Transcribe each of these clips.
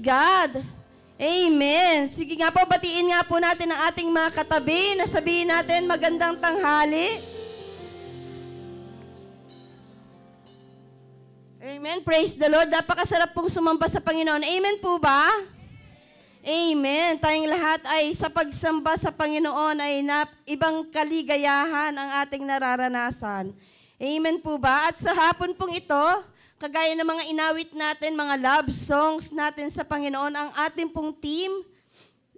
God! Amen! Sige nga po, batiin nga po natin ang ating mga katabi na sabihin natin magandang tanghali. Amen. Praise the Lord. Napakasarap pong sumamba sa Panginoon. Amen po ba? Amen. Tayong lahat ay sa pagsamba sa Panginoon ay ibang kaligayahan ang ating nararanasan. Amen po ba? At sa hapon pong ito, kagaya ng mga inawit natin, mga love songs natin sa Panginoon, ang ating pong team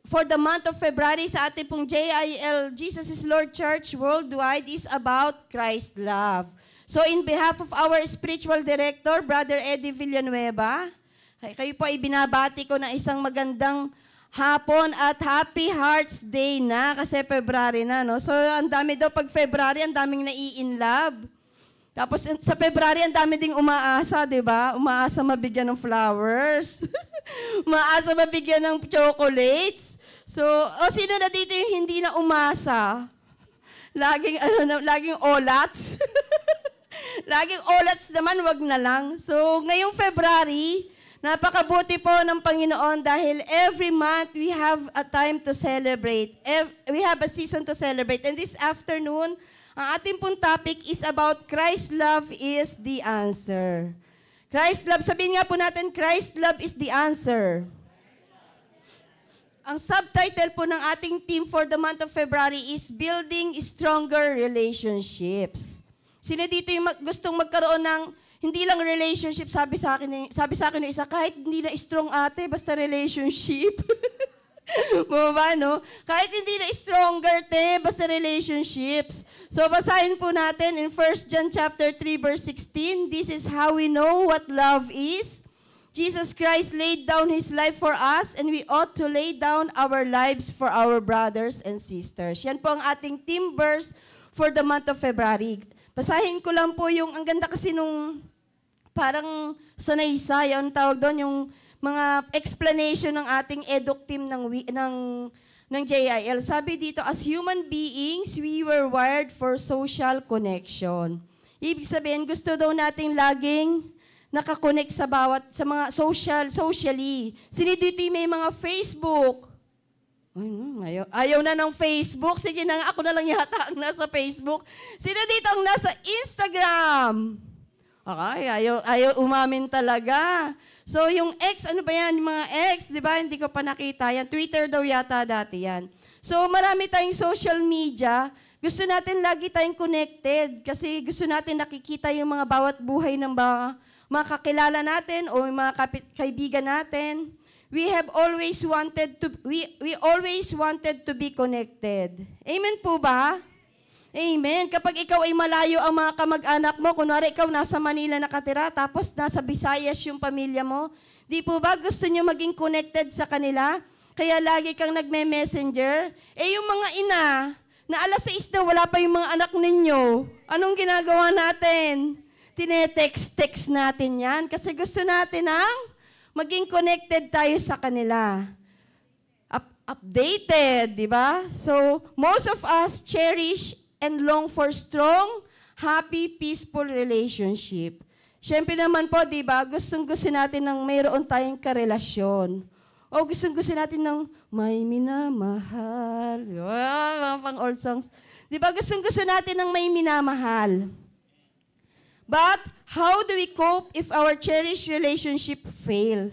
for the month of February sa ating pong JIL, Jesus is Lord Church Worldwide, is about Christ love. So in behalf of our spiritual director, Brother Eddie Villanueva, kayo po ay binabati ko na isang magandang hapon at Happy Hearts Day na kasi February na, no? So ang dami daw pag February, ang daming nai-in-love. Tapos sa February, ang dami ding umaasa, di ba? Umaasa mabigyan ng flowers. Umaasa mabigyan ng chocolates. So, sino na dito yung hindi na umasa? Laging olats. Laging olats naman, wag na lang. So, ngayong February, napakabuti po ng Panginoon dahil every month we have a time to celebrate. We have a season to celebrate. And this afternoon, ang ating pong topic is about Christ's love is the answer. Christ's love, sabihin nga po natin, Christ's love is the answer. Ang subtitle po ng ating team for the month of February is Building Stronger Relationships. Sino dito yung gustong magkaroon ng, hindi lang relationship, sabi sa akin ng isa, kahit hindi na strong ate, basta relationship. Bumaba, no? Kahit hindi na stronger, basta relationships. So, basahin po natin in 1 John chapter 3, verse 16. This is how we know what love is. Jesus Christ laid down His life for us, and we ought to lay down our lives for our brothers and sisters. Yan po ang ating team verse for the month of February. Basahin ko lang po yung, ang ganda kasi nung parang sanaysay, ang tawag doon, yung mga explanation ng ating eduk team ng JIL. Sabi dito, as human beings, we were wired for social connection. Ibig sabihin, gusto daw nating laging nakakonect sa mga socially. Sino dito may mga Facebook? Ayaw na ng Facebook. Sige na, ako na lang yata ang nasa Facebook. Sino dito ang nasa Instagram? Okay, ayaw umamin talaga. So, yung X, ano ba yan? Yung mga X, di ba? Hindi ko pa nakita yan. Twitter daw yata dati yan. So, marami tayong social media. Gusto natin lagi tayong connected kasi gusto natin nakikita yung mga bawat buhay ng mga kakilala natin o yung mga kaibigan natin. We always wanted to be connected. Amen po ba? Amen. Kapag ikaw ay malayo ang mga kamag-anak mo, kunwari ikaw nasa Manila nakatira, tapos nasa Visayas yung pamilya mo, di po ba gusto nyo maging connected sa kanila? Kaya lagi kang nagme-messenger. Yung mga ina, na alas 6 na wala pa yung mga anak ninyo, anong ginagawa natin? Tinetext natin yan kasi gusto natin ang maging connected tayo sa kanila. Updated, di ba? So, most of us cherish and long for strong, happy, peaceful relationship. Siyempre naman po, di ba, gustong-gusto natin ng mayroon tayong karelasyon. O gustong-gusto natin ng may minamahal. Mga pang-old songs. Di ba, gustong-gusto natin ng may minamahal. But, how do we cope if our cherished relationship fail?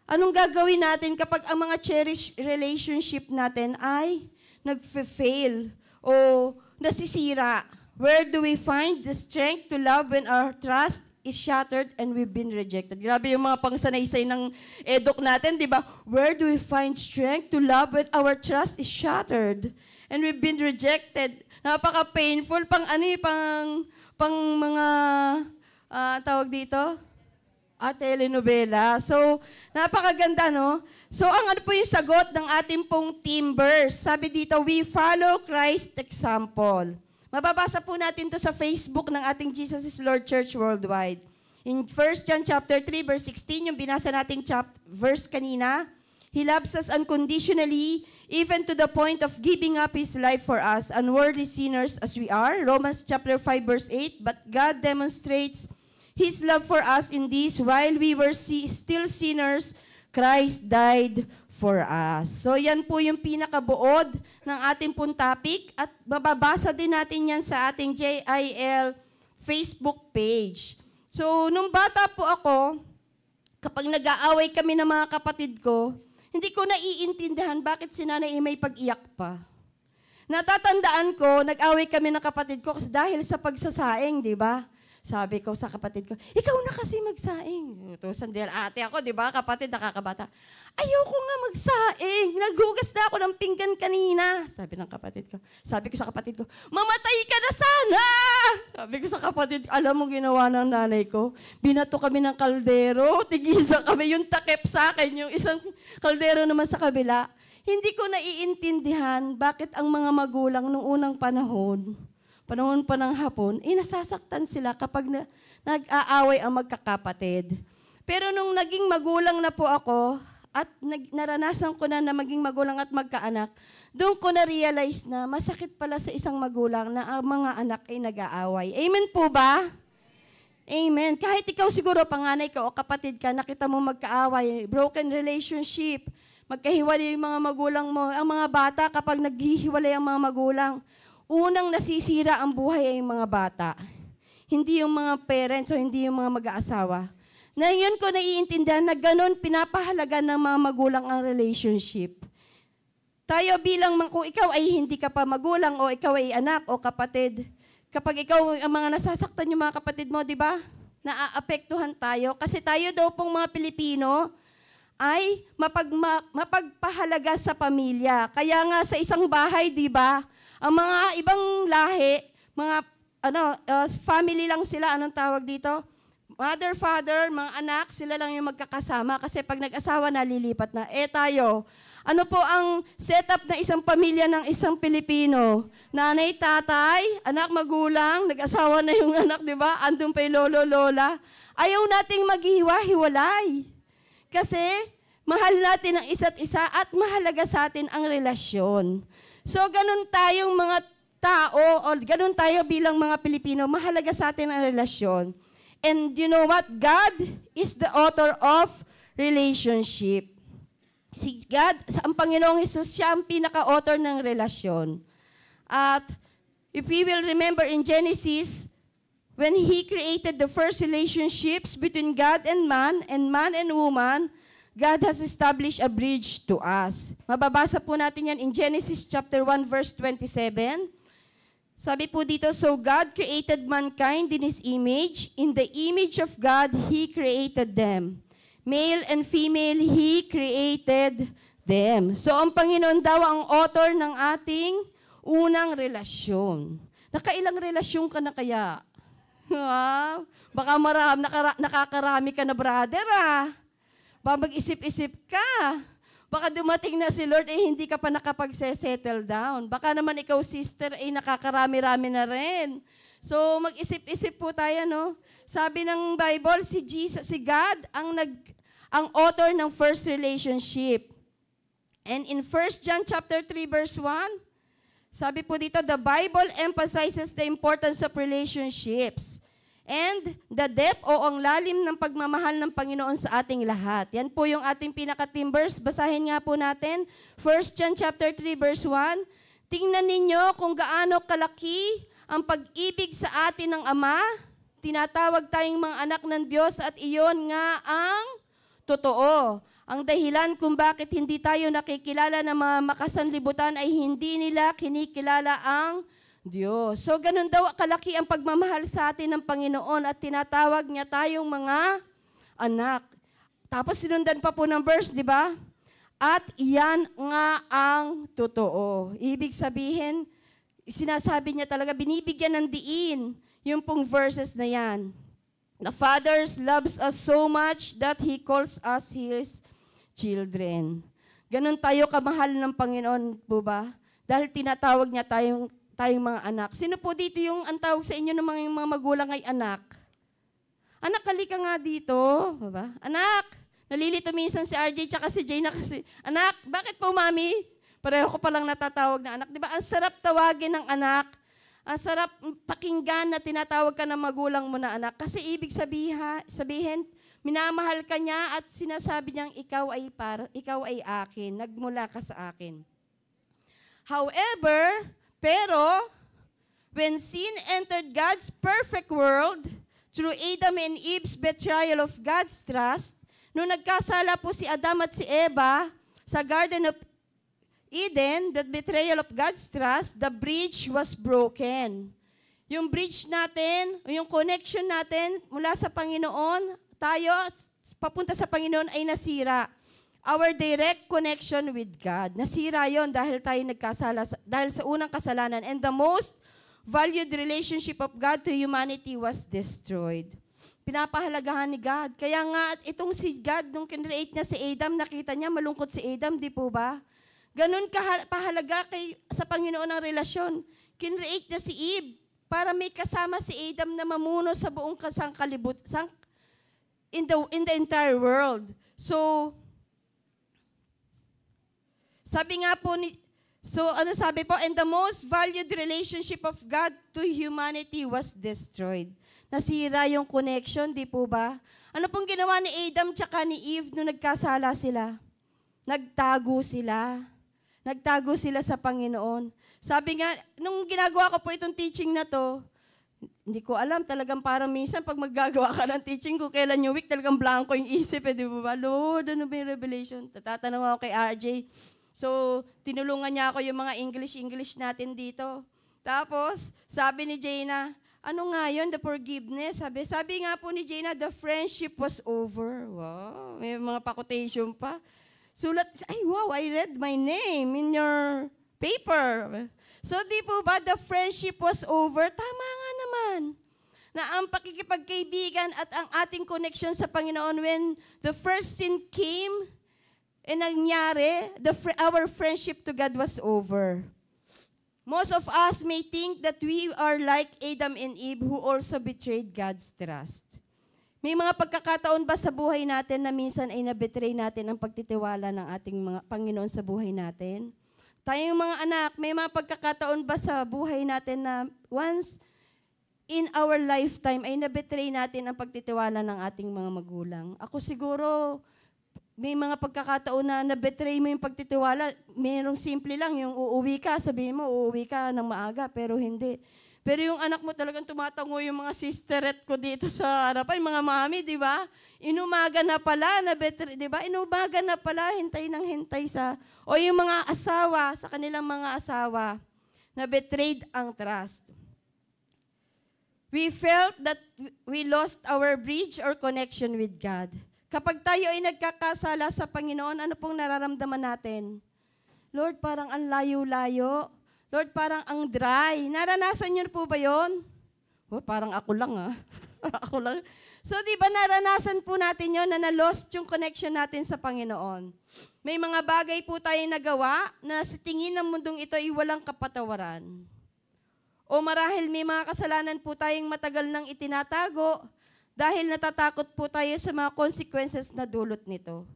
Anong gagawin natin kapag ang mga cherished relationship natin ay nag-fail o nasisira? Where do we find the strength to love when our trust is shattered and we've been rejected? Grabe yung mga pangsanaysay ng eduk natin, di ba? Where do we find strength to love when our trust is shattered and we've been rejected? Napaka-painful, pang mga, tawag dito? Telenovela. So, napakaganda, no? So, ang ano po yung sagot ng ating pong team verse? Sabi dito, we follow Christ's example. Mababasa po natin to sa Facebook ng ating Jesus is Lord Church Worldwide. In 1 John chapter 3, verse 16, yung binasa nating verse kanina, He loves us unconditionally, even to the point of giving up His life for us, unworthy sinners as we are. Romans chapter 5, verse 8, but God demonstrates His love for us in this, while we were still sinners, Christ died for us. So yan po yung pinakabuod ng ating pong topic at bababasa din natin yan sa ating JIL Facebook page. So nung bata po ako, kapag nag-aaway kami ng mga kapatid ko, hindi ko naiintindihan bakit si nanay may pag-iyak pa. Natatandaan ko, nag-away kami ng kapatid ko kasi dahil sa pagsasaing, di ba? Sabi ko sa kapatid ko, ikaw na kasi magsaing. Utusan din ate ako, di ba? Kapatid, nakakabata. Ayoko nga magsaing. Naghugas na ako ng pinggan kanina. Sabi ng kapatid ko. Sabi ko sa kapatid ko, mamatay ka na sana! Sabi ko sa kapatid, alam mo ginawa ng nanay ko? Binato kami ng kaldero. Tigisa kami yung takip sa akin. Yung isang kaldero naman sa kabila. Hindi ko naiintindihan bakit ang mga magulang noong unang panahon pa ng Hapon, nasasaktan sila kapag nag-aaway ang magkakapatid. Pero nung naging magulang na po ako, at naranasan ko na maging magulang at magkaanak, doon ko na-realize na masakit pala sa isang magulang na ang mga anak ay nag-aaway. Amen po ba? Amen. Kahit ikaw siguro, panganay ka o kapatid ka, nakita mo magkaaway, broken relationship, magkahiwalay yung mga magulang mo. Ang mga bata, kapag naghihiwalay ang mga magulang, unang nasisira ang buhay ay yung mga bata. Hindi yung mga parents o hindi yung mga mag-aasawa. Na yun ko naiintindihan na ganun pinapahalaga ng mga magulang ang relationship. Tayo bilang, kung ikaw ay hindi ka pa magulang o ikaw ay anak o kapatid, kapag ikaw ang mga nasasaktan yung mga kapatid mo, di ba? Naaapektuhan tayo. Kasi tayo daw pong mga Pilipino ay mapagpahalaga sa pamilya. Kaya nga sa isang bahay, di ba? Ang mga ibang lahi, mga family lang sila, anong tawag dito? Mother, father, mga anak, sila lang yung magkakasama kasi pag nag-asawa na, lilipat na. Tayo, ano po ang setup na isang pamilya ng isang Pilipino? Nanay, tatay, anak, magulang, nag-asawa na yung anak, di ba? Andun pa yung lolo, lola. Ayaw nating maghiwa-hiwalay. Kasi mahal natin ang isa't isa at mahalaga sa atin ang relasyon. So, ganun tayong mga tao, o ganun tayo bilang mga Pilipino, mahalaga sa atin ang relasyon. And you know what? God is the author of relationship. Si God, ang Panginoong Hesus, siya ang pinaka-author ng relasyon. At if we will remember in Genesis, when He created the first relationships between God and man and woman, God has established a bridge to us. Mababasa po natin yan in Genesis chapter 1 verse 27. Sabi po dito, so God created mankind in His image. In the image of God, He created them. Male and female, He created them. So ang Panginoon daw ang author ng ating unang relasyon. Nakailang relasyon ka na kaya? Wow. Baka nakakarami ka na brother Baka mag-isip-isip ka. Baka dumating na si Lord, hindi ka pa nakapag-settle down. Baka naman ikaw, sister, nakakarami-rami na rin. So, mag-isip-isip po tayo, no? Sabi ng Bible, si God, ang author ng first relationship. And in 1 John chapter 3, verse 1, sabi po dito, the Bible emphasizes the importance of relationships. And the depth o ang lalim ng pagmamahal ng Panginoon sa ating lahat. Yan po yung ating pinaka-theme verse. Basahin nga po natin. 1 John chapter 3 verse 1. Tingnan ninyo kung gaano kalaki ang pag-ibig sa atin ng Ama. Tinatawag tayong mga anak ng Diyos at iyon nga ang totoo. Ang dahilan kung bakit hindi tayo nakikilala ng mga makasanlibutan ay hindi nila kinikilala ang Diyos. So, ganun daw kalaki ang pagmamahal sa atin ng Panginoon at tinatawag niya tayong mga anak. Tapos sinundan pa po ng verse, di ba? At iyan nga ang totoo. Ibig sabihin, sinasabi niya talaga, binibigyan ng diin yung pong verses na yan. The Father loves us so much that He calls us His children. Ganun tayo kamahal ng Panginoon po ba? Dahil tinatawag niya tayong mga anak. Sino po dito yung ang tawag sa inyo ng mga magulang ay anak? Anak, halika nga dito. Baba? Anak, nalilito minsan si RJ tsaka si Jay na kasi, anak, bakit po mami? Pareho ko palang natatawag na anak. Diba? Ang sarap tawagin ng anak. Ang sarap pakinggan na tinatawag ka ng magulang mo na anak. Kasi ibig sabihin, minamahal ka niya at sinasabi niyang ikaw ay akin, nagmula ka sa akin. However, pero, when sin entered God's perfect world, through Adam and Eve's betrayal of God's trust, nung nagkasala po si Adam at si Eva sa Garden of Eden, the betrayal of God's trust, the bridge was broken. Yung bridge natin, yung connection natin mula sa Panginoon, tayo papunta sa Panginoon ay nasira. Our direct connection with God. Nasira yon dahil tayo nagkasala, dahil sa unang kasalanan. And the most valued relationship of God to humanity was destroyed. Pinapahalagahan ni God. Kaya nga, itong si God, nung kinreate niya si Adam, nakita niya, malungkot si Adam, di po ba? Ganun pahalaga sa Panginoon ang relasyon. Kinreate niya si Eve para may kasama si Adam na mamuno sa buong in the entire world. So, sabi nga po sabi po, and the most valued relationship of God to humanity was destroyed. Nasira yung connection, di po ba? Ano pong ginawa ni Adam tsaka ni Eve nung nagkasala sila? Nagtago sila. Nagtago sila sa Panginoon. Sabi nga, nung ginagawa ko po itong teaching na to, hindi ko alam, talagang parang minsan pag maggagawa ka ng teaching ko, kailan yung week, talagang blanco yung isip, di ba? Lord, ano ba yung revelation? Tatanong ako kay RJ. So, tinulungan niya ako yung mga English natin dito. Tapos, sabi ni Jaina, ano nga yun, the forgiveness? Sabi nga po ni Jaina, the friendship was over. Wow, may mga pa-quotation pa. Sulat, ay wow, I read my name in your paper. So di po ba, the friendship was over? Tama nga naman. Na ang pakikipagkaibigan at ang ating connection sa Panginoon when the first sin came, nangyari, our friendship to God was over. Most of us may think that we are like Adam and Eve who also betrayed God's trust. May mga pagkakataon ba sa buhay natin na minsan ay nabetray natin ang pagtitiwala ng ating mga Panginoon sa buhay natin? Tayong mga anak, may mga pagkakataon ba sa buhay natin na once in our lifetime ay nabetray natin ang pagtitiwala ng ating mga magulang? Ako siguro, may mga pagkakataon na nabetray mo yung pagtitiwala, mayroong simple lang, yung uuwi ka, sabihin mo, uuwi ka ng maaga, pero hindi. Pero yung anak mo talagang tumatango yung mga sisterette ko dito sa harapan, mga mami, di ba? Inumaga na pala, di ba? Inumaga na pala, hintay ng hintay o yung mga asawa, sa kanilang mga asawa, na betrayed ang trust. We felt that we lost our bridge or connection with God. Kapag tayo ay nagkakasala sa Panginoon, ano pong nararamdaman natin? Lord, parang ang layo-layo. Lord, parang ang dry. Naranasan niyo po ba yun? Oh, parang ako lang ako lang. So, di ba naranasan po natin yun na na-lost yung connection natin sa Panginoon? May mga bagay po tayong nagawa na sa tingin ng mundong ito ay walang kapatawaran. O marahil may mga kasalanan po tayong matagal nang itinatago dahil natatakot po tayo sa mga consequences na dulot nito.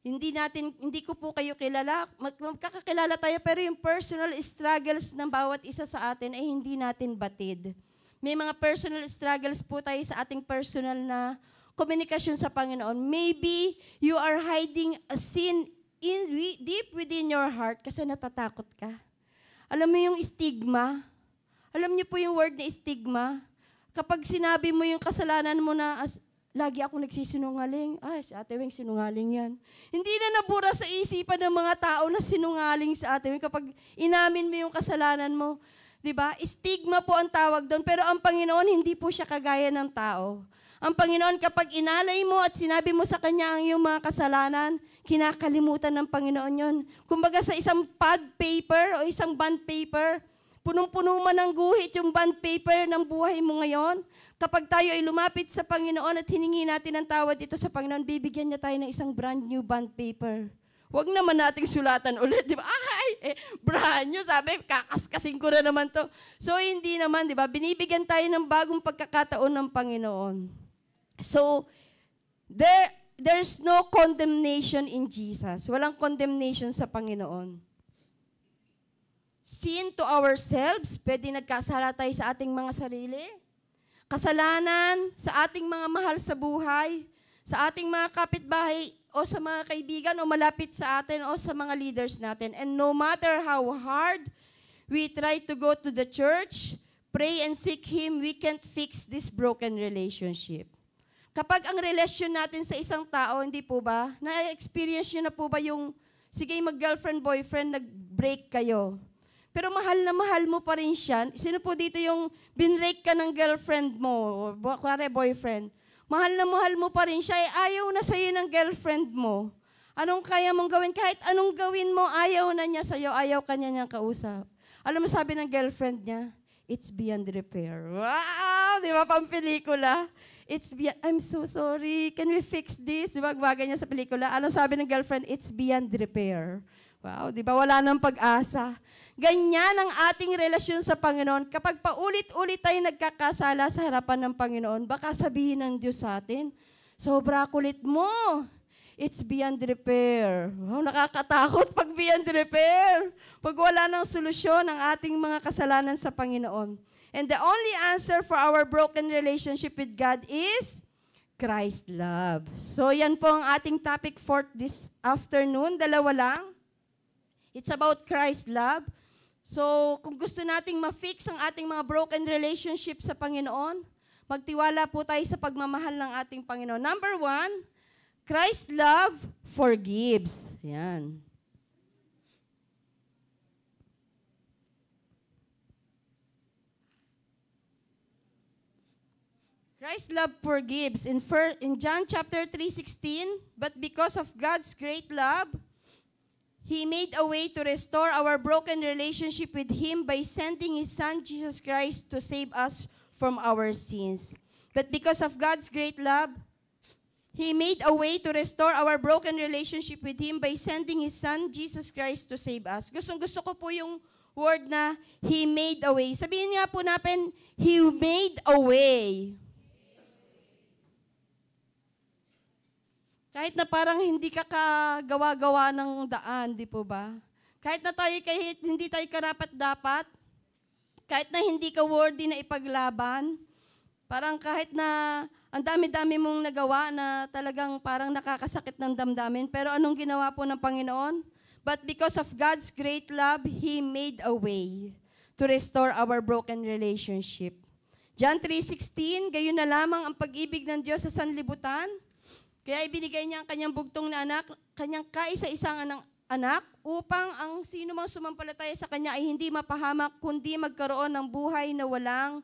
Hindi ko po kayo kilala, magkakakilala tayo, pero yung personal struggles ng bawat isa sa atin ay hindi natin batid. May mga personal struggles po tayo sa ating personal na komunikasyon sa Panginoon. Maybe you are hiding a sin deep within your heart kasi natatakot ka. Alam mo yung stigma? Alam niyo po yung word na stigma? Kapag sinabi mo yung kasalanan mo na lagi ako nagsisinungaling. Si Ate Weng, sinungaling yan. Hindi na nabura sa isipan ng mga tao na sinungaling sa Ate Weng kapag inamin mo yung kasalanan mo. Diba? Stigma po ang tawag doon. Pero ang Panginoon, hindi po siya kagaya ng tao. Ang Panginoon, kapag inalay mo at sinabi mo sa Kanya ang iyong mga kasalanan, kinakalimutan ng Panginoon yon. Kumbaga sa isang pad paper o isang bond paper, punong-puno man ng guhit yung bond paper ng buhay mo ngayon. Kapag tayo ay lumapit sa Panginoon at hiningi natin ang tawad dito sa Panginoon, bibigyan niya tayo ng isang brand new bond paper. Huwag naman nating sulatan ulit, di ba? Brand new, sabi, kakaskasin ko na naman to. So, hindi naman, di ba? Binibigyan tayo ng bagong pagkakataon ng Panginoon. So, there's no condemnation in Jesus. Walang condemnation sa Panginoon. Sin to ourselves, pwede nagkasala tayo sa ating mga sarili. Kasalanan sa ating mga mahal sa buhay, sa ating mga kapitbahay o sa mga kaibigan o malapit sa atin o sa mga leaders natin. And no matter how hard we try to go to the church, pray and seek Him, we can't fix this broken relationship. Kapag ang relasyon natin sa isang tao, hindi po ba, na-experience nyo na po ba yung, sige mag-girlfriend, boyfriend, nag-break kayo. Pero mahal na mahal mo pa rin siya. Sino po dito yung binrake ka ng girlfriend mo, o kuwari boyfriend, mahal na mahal mo pa rin siya, ayaw na sa'yo ng girlfriend mo. Anong kaya mong gawin? Kahit anong gawin mo, ayaw na niya sa'yo, ayaw ka niya niyang kausap. Alam mo sabi ng girlfriend niya, it's beyond repair. Wow! Di ba pang pelikula? I'm so sorry, can we fix this? Di ba, bagay niya sa pelikula. Ano sabi ng girlfriend? It's beyond repair. Wow, di ba wala nang pag-asa? Ganyan ang ating relasyon sa Panginoon. Kapag paulit-ulit tayo nagkakasala sa harapan ng Panginoon, baka sabihin ng Diyos sa atin, sobra kulit mo. It's beyond repair. Wow, nakakatakot pag beyond repair. Pag wala nang solusyon ang ating mga kasalanan sa Panginoon. And the only answer for our broken relationship with God is Christ love. So yan po ang ating topic for this afternoon. Dalawa lang. It's about Christ love. So kung gusto nating ma-fix ang ating mga broken relationship sa Panginoon, magtiwala po tayo sa pagmamahal ng ating Panginoon. Number 1, Christ love forgives. Yan. Christ's love forgives. In John chapter 3:16, but because of God's great love, He made a way to restore our broken relationship with Him by sending His Son, Jesus Christ, to save us from our sins. But because of God's great love, He made a way to restore our broken relationship with Him by sending His Son, Jesus Christ, to save us. Gusto ko po yung word na He made a way. Sabihin nga po natin, He made a way. Kahit na parang hindi ka kagawa-gawa ng daan, di po ba? Kahit hindi tayo karapat-dapat, kahit na hindi ka worthy na ipaglaban, parang kahit na ang dami-dami mong nagawa na talagang parang nakakasakit ng damdamin, pero anong ginawa po ng Panginoon? But because of God's great love, He made a way to restore our broken relationship. John 3:16, gayon na lamang ang pag-ibig ng Diyos sa sanlibutan. Kaya ibinigay niya ang kanyang bugtong na anak, kanyang kaisa-isang anak, upang ang sino mang sumampalataya sa kanya ay hindi mapahamak, kundi magkaroon ng buhay na walang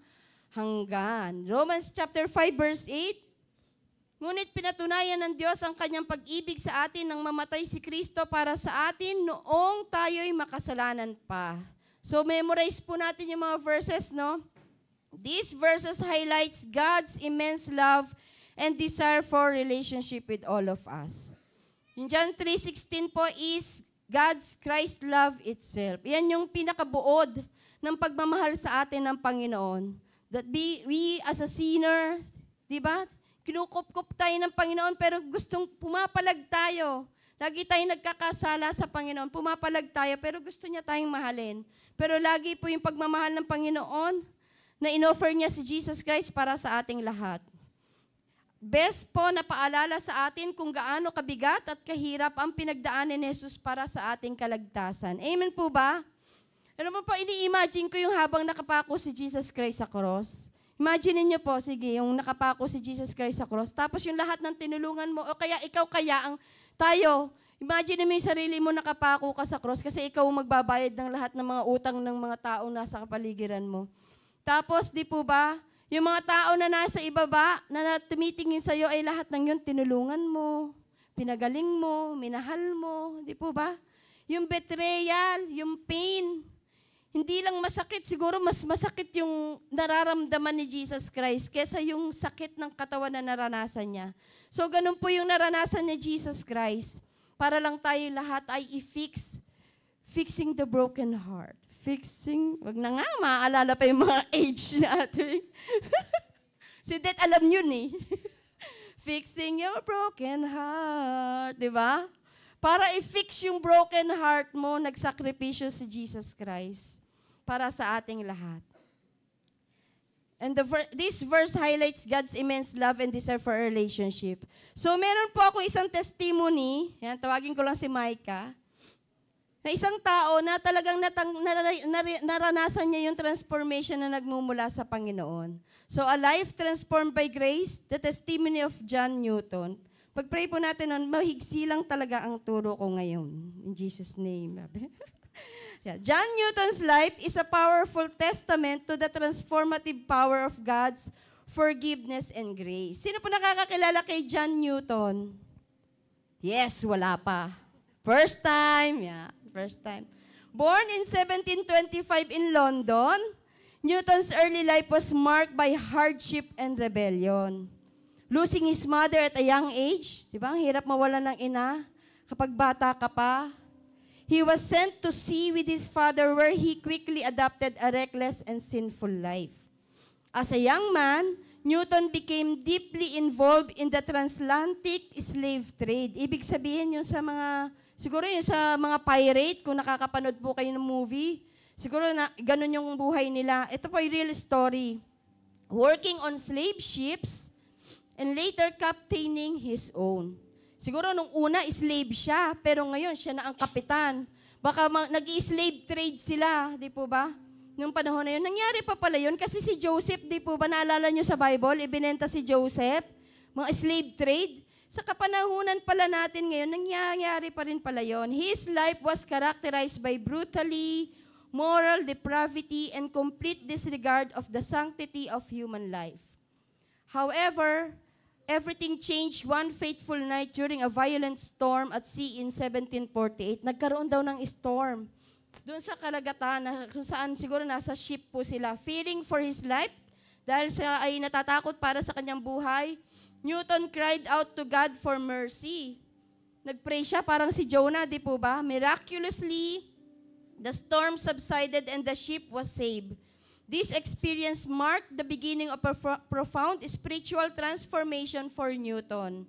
hanggan. Romans chapter 5 verse 8, ngunit pinatunayan ng Diyos ang kanyang pag-ibig sa atin nang mamatay si Kristo para sa atin noong tayo'y makasalanan pa. So memorize po natin yung mga verses, no? These verses highlights God's immense love and desire for relationship with all of us. In John 3:16 po is God's Christ love itself. Yan yung pinakabuod ng pagmamahal sa atin ng Panginoon. That we as a sinner, di ba? Kinukup-kup tayo ng Panginoon pero gustong pumapalag tayo. Lagi tayong nagkakasala sa Panginoon. Pumapalag tayo pero gusto niya tayong mahalin. Pero lagi po yung pagmamahal ng Panginoon na inoffer niya si Jesus Christ para sa ating lahat. Best po na paalala sa atin kung gaano kabigat at kahirap ang pinagdaanan ni Jesus para sa ating kalagtasan. Amen po ba? Alam mo po, ini-imagine ko yung habang nakapako si Jesus Christ sa cross. Imagine niyo po, sige, yung nakapako si Jesus Christ sa cross. Tapos yung lahat ng tinulungan mo, o kaya ikaw ang tayo, imagine mo yung sarili mo nakapako ka sa cross kasi ikaw ang magbabayad ng lahat ng mga utang ng mga taong nasa kapaligiran mo. Tapos, di po ba, yung mga tao na nasa ibaba, na tumitingin sa'yo, ay lahat ng yun, tinulungan mo, pinagaling mo, minahal mo, di po ba? Yung betrayal, yung pain, hindi lang masakit, siguro mas masakit yung nararamdaman ni Jesus Christ kesa yung sakit ng katawan na naranasan niya. So, ganun po yung naranasan ni Jesus Christ. Para lang tayo lahat ay fixing the broken heart. Wag na nga, maaalala pa yung mga age natin. Si Det, alam yun eh. Fixing your broken heart, di ba? Para i-fix yung broken heart mo, nagsakripisyo si Jesus Christ para sa ating lahat. And this verse highlights God's immense love and desire for a relationship. So meron po ako isang testimony, yan, tawagin ko lang si Micah, na isang tao na talagang naranasan niya yung transformation na nagmumula sa Panginoon. So a life transformed by grace, the testimony of John Newton. Pag-pray po natin nun, mahigsi lang talaga ang turo ko ngayon. In Jesus' name. Yeah. John Newton's life is a powerful testament to the transformative power of God's forgiveness and grace. Sino po nakakakilala kay John Newton? Yes, wala pa. First time, yeah. First time. Born in 1725 in London, Newton's early life was marked by hardship and rebellion. Losing his mother at a young age, di ba? Ang hirap mawala ng ina kapag bata ka pa. He was sent to sea with his father where he quickly adopted a reckless and sinful life. As a young man, Newton became deeply involved in the transatlantic slave trade. Ibig sabihin yung sa mga siguro yung sa mga pirate, kung nakakapanood po kayo ng movie, siguro na ganun yung buhay nila. Ito po yung real story. Working on slave ships and later captaining his own. Siguro nung una, slave siya, pero ngayon siya na ang kapitan. Baka nag-i-slave trade sila, di po ba? Nung panahon na yun, nangyari pa pala yun kasi si Joseph, di po ba, naalala nyo sa Bible, ibinenta si Joseph, mga slave trade. Sa kapanahunan pala natin ngayon, nangyayari pa rin pala yun. His life was characterized by brutally, moral depravity, and complete disregard of the sanctity of human life. However, everything changed one fateful night during a violent storm at sea in 1748. Nagkaroon daw ng storm doon sa kalagatan, kung saan siguro nasa ship po sila. Fearing for his life, dahil siya ay natatakot para sa kanyang buhay, Newton cried out to God for mercy. Nagpray siya parang si Jonah, di po ba? Miraculously, the storm subsided and the ship was saved. This experience marked the beginning of a profound spiritual transformation for Newton.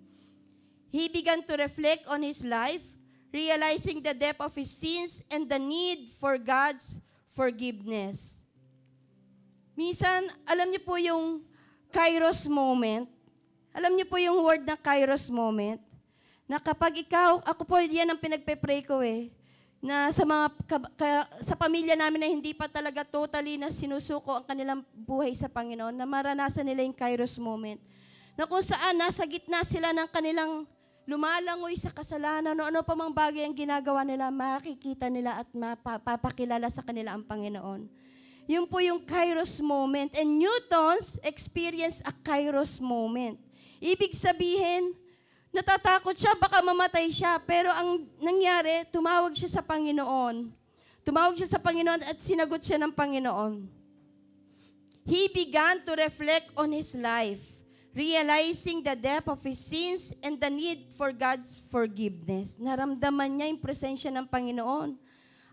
He began to reflect on his life, realizing the depth of his sins and the need for God's forgiveness. Minsan, alam niyo po yung Kairos moment. Alam niyo po yung word na Kairos moment? Na kapag ikaw, ako po yan ang pinagpe-pray ko na sa mga sa pamilya namin na hindi pa talaga totally na sinusuko ang kanilang buhay sa Panginoon, na maranasan nila yung Kairos moment. Na kung saan nasa gitna sila ng kanilang lumalangoy sa kasalanan, ano pa mang bagay ang ginagawa nila, makikita nila at mapapakilala sa kanila ang Panginoon. Yun po yung Kairos moment. And Newton's experienced a Kairos moment. Ibig sabihin, natatakot siya, baka mamatay siya. Pero ang nangyari, tumawag siya sa Panginoon. Tumawag siya sa Panginoon at sinagot siya ng Panginoon. He began to reflect on his life, realizing the depth of his sins and the need for God's forgiveness. Naramdaman niya yung presensya ng Panginoon.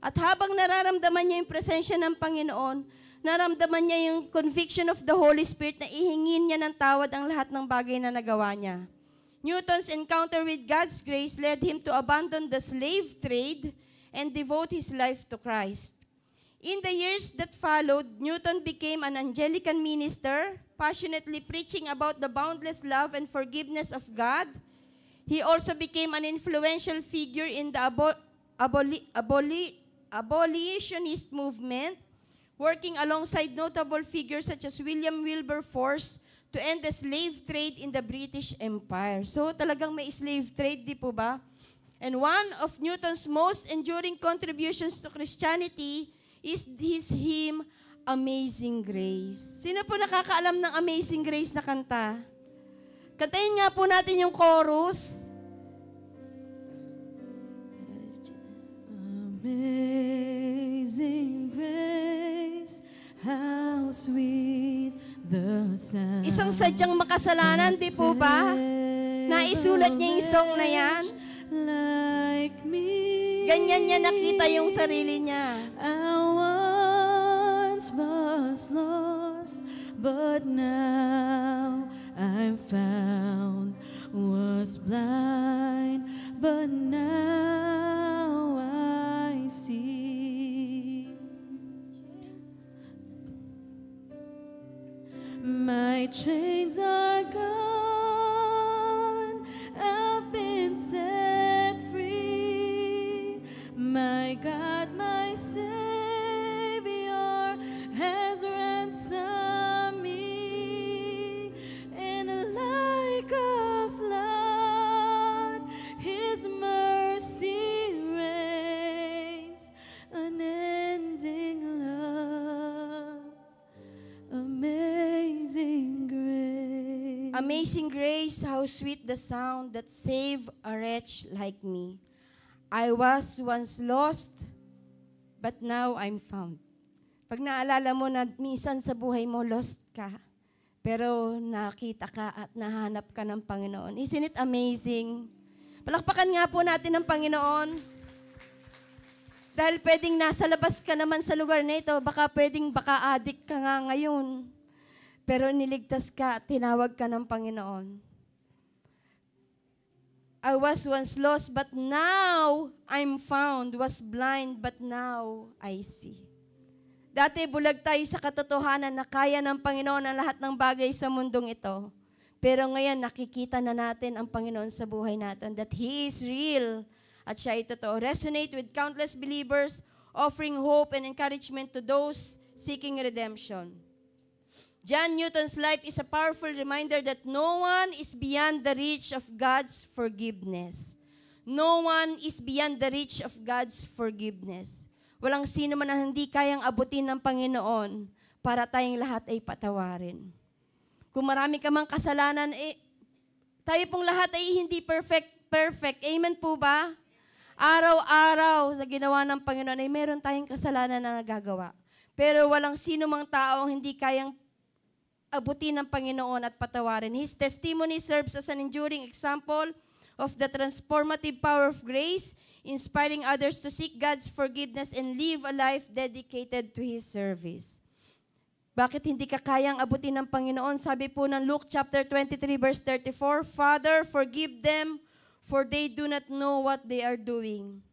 At habang nararamdaman niya yung presensya ng Panginoon, naramdaman niya yung conviction of the Holy Spirit na ihingin niya ng tawad ang lahat ng bagay na nagawa niya. Newton's encounter with God's grace led him to abandon the slave trade and devote his life to Christ. In the years that followed, Newton became an Anglican minister, passionately preaching about the boundless love and forgiveness of God. He also became an influential figure in the abolitionist movement, working alongside notable figures such as William Wilberforce to end the slave trade in the British Empire. So talagang may slave trade, di po ba? And one of Newton's most enduring contributions to Christianity is his hymn, Amazing Grace. Sino po nakakaalam ng Amazing Grace na kanta? Kantayin nga po natin yung chorus. Amazing grace, how sweet the sound. Isang sadyang makasalanan, di po ba? Naisulat niya yung song na yan. Like me, Ganyan niya nakita yung sarili niya. I once was lost, but now I'm found. Was blind, but now I see. chains are gone, I've been set free. My God, my Savior has ransomed me. And like a flood, His mercy reigns, unending love, amazing grace. Amazing grace, how sweet the sound that saved a wretch like me. I was once lost, but now I'm found. Pag naalala mo na minsan sa buhay mo, lost ka, pero nakita ka at nahanap ka ng Panginoon. Isn't it amazing? Palakpakan nga po natin ng Panginoon. Dahil pwedeng nasa labas ka naman sa lugar na ito, baka addict ka nga ngayon. Pero niligtas ka at tinawag ka ng Panginoon. I was once lost, but now I'm found. Was blind, but now I see. Dati bulag tayo sa katotohanan na kaya ng Panginoon ang lahat ng bagay sa mundong ito. Pero ngayon nakikita na natin ang Panginoon sa buhay natin, that He is real at siya ay totoo. Resonate with countless believers, offering hope and encouragement to those seeking redemption. John Newton's life is a powerful reminder that no one is beyond the reach of God's forgiveness. No one is beyond the reach of God's forgiveness. Walang sino man na hindi kayang abutin ng Panginoon para tayong lahat ay patawarin. Kung marami ka mang kasalanan, tayo pong lahat ay hindi perfect. Amen po ba? Araw-araw sa ginawa ng Panginoon ay meron tayong kasalanan na nagagawa. Pero walang sino mang taong hindi kayang abutin ng Panginoon at patawarin. His testimony serves as an enduring example of the transformative power of grace, inspiring others to seek God's forgiveness and live a life dedicated to His service. Bakit hindi ka kayang abutin ng Panginoon? Sabi po ng Luke chapter 23 verse 34, Father, forgive them, for they do not know what they are doing.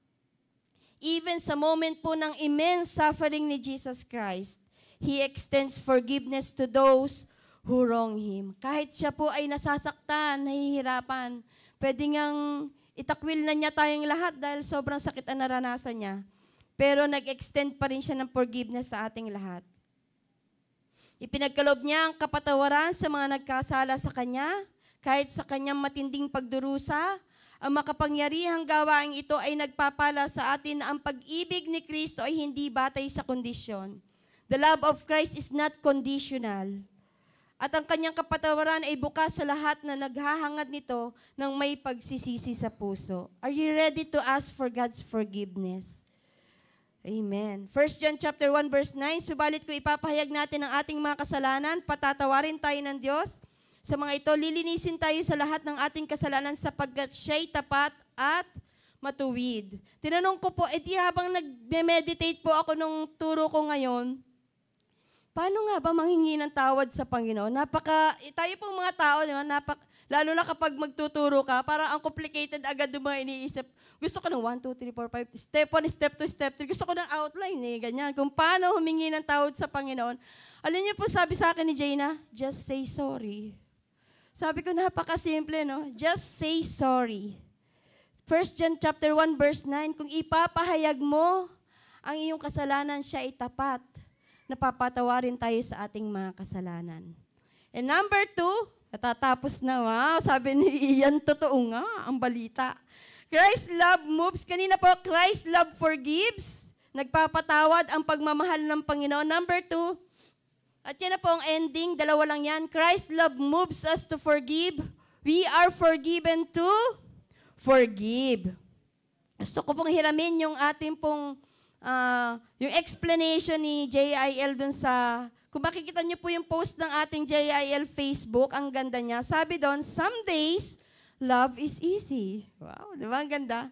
Even sa moment po ng immense suffering ni Jesus Christ, He extends forgiveness to those who wrong Him. Kahit siya po ay nasasaktan, nahihirapan, pwede ngang itakwil na niya tayong lahat dahil sobrang sakit ang naranasan niya. Pero nag-extend pa rin siya ng forgiveness sa ating lahat. Ipinagkaloob niya ang kapatawaran sa mga nagkasala sa Kanya, kahit sa Kanyang matinding pagdurusa. Ang makapangyarihang gawaing ito ay nagpapala sa atin na ang pag-ibig ni Kristo ay hindi batay sa kondisyon. The love of Christ is not conditional. At ang Kanyang kapatawaran ay bukas sa lahat na naghahangad nito ng may pagsisisi sa puso. Are you ready to ask for God's forgiveness? Amen. 1 John chapter 1 verse 9, subalit kung ipapahayag natin ang ating mga kasalanan, patatawarin tayo ng Diyos. Sa mga ito, lilinisin tayo sa lahat ng ating kasalanan sapagkat siya'y tapat at matuwid. Tinanong ko po, habang nag-meditate po ako nung turo ko ngayon, paano nga ba manghingi ng tawad sa Panginoon? Tayo pong mga tao, di ba, lalo na kapag magtuturo ka, parang ang complicated agad yung mga iniisip. Gusto ko ng 1, 2, 3, 4, 5, step 1, step 2, step 3. Gusto ko ng outline ganyan. Kung paano humingi ng tawad sa Panginoon. Alam niyo po, sabi sa akin ni Jaina, just say sorry. Sabi ko, napakasimple, no? Just say sorry. 1 John chapter 1, verse 9, kung ipapahayag mo ang iyong kasalanan, siya ay tapat. Napapatawarin tayo sa ating mga kasalanan. And number 2, natatapos na, wow, sabi ni Ian, totoo nga, ang balita. Christ's love moves. Kanina po, Christ's love forgives. Nagpapatawad ang pagmamahal ng Panginoon. Number 2, at yan na po ang ending, dalawa lang yan. Christ's love moves us to forgive. We are forgiven to forgive. Gusto ko pong hiramin yung ating pong yung explanation ni JIL dun sa, kung makikita niyo po yung post ng ating JIL Facebook, ang ganda niya. Sabi doon, some days, love is easy. Wow, di ba? Ang ganda.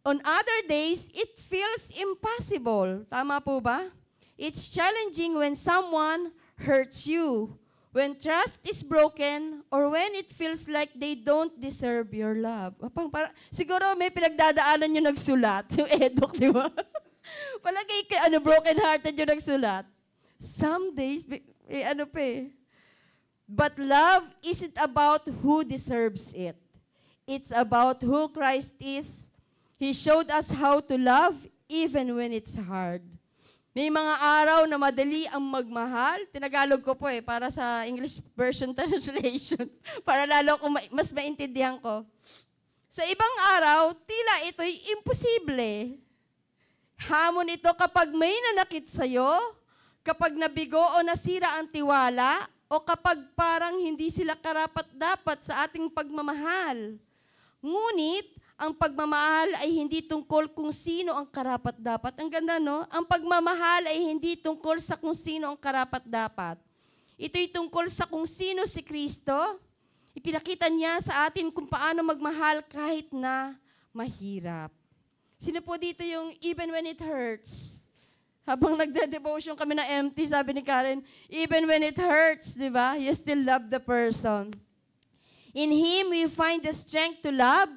On other days, it feels impossible. Tama po ba? It's challenging when someone hurts you, when trust is broken, or when it feels like they don't deserve your love. Siguro may pinagdadaanan yung nagsulat, yung eduk, di ba? Palagay broken-hearted yung nagsulat. Some days, But love isn't about who deserves it. It's about who Christ is. He showed us how to love even when it's hard. May mga araw na madali ang magmahal. Tinagalog ko po para sa English version translation. Para lalo ko mas maintindihan ko. Sa ibang araw, tila ito'y imposible. Hamon ito kapag may nanakit sa'yo, kapag nabigo o nasira ang tiwala, o kapag parang hindi sila karapat-dapat sa ating pagmamahal. Ngunit, ang pagmamahal ay hindi tungkol kung sino ang karapat-dapat. Ang ganda, no? Ang pagmamahal ay hindi tungkol sa kung sino ang karapat-dapat. Ito'y tungkol sa kung sino si Kristo. Ipinakita niya sa atin kung paano magmahal kahit na mahirap. Sino po dito yung even when it hurts? Habang nagde-devotion kami na empty, sabi ni Karen, even when it hurts, di ba? You still love the person. In Him, we find the strength to love,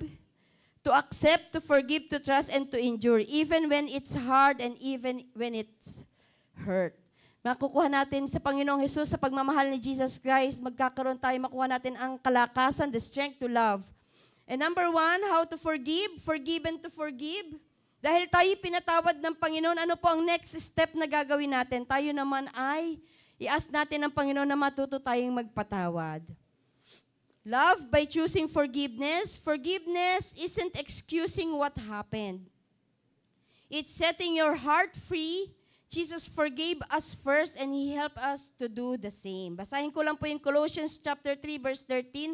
to accept, to forgive, to trust, and to endure, even when it's hard and even when it's hurt. Makukuha natin sa Panginoong Hesus, sa pagmamahal ni Jesus Christ, magkakaroon tayo, makuha natin ang kalakasan, the strength to love. And number 1, how to forgive and to forgive. Dahil tayo pinatawad ng Panginoon, ano po ang next step na gagawin natin? Tayo naman ay i-ask natin ng Panginoon na matuto tayong magpatawad. Love by choosing forgiveness. Forgiveness isn't excusing what happened. It's setting your heart free. Jesus forgave us first and He helped us to do the same. Basahin ko lang po yung Colossians chapter 3 verse 13.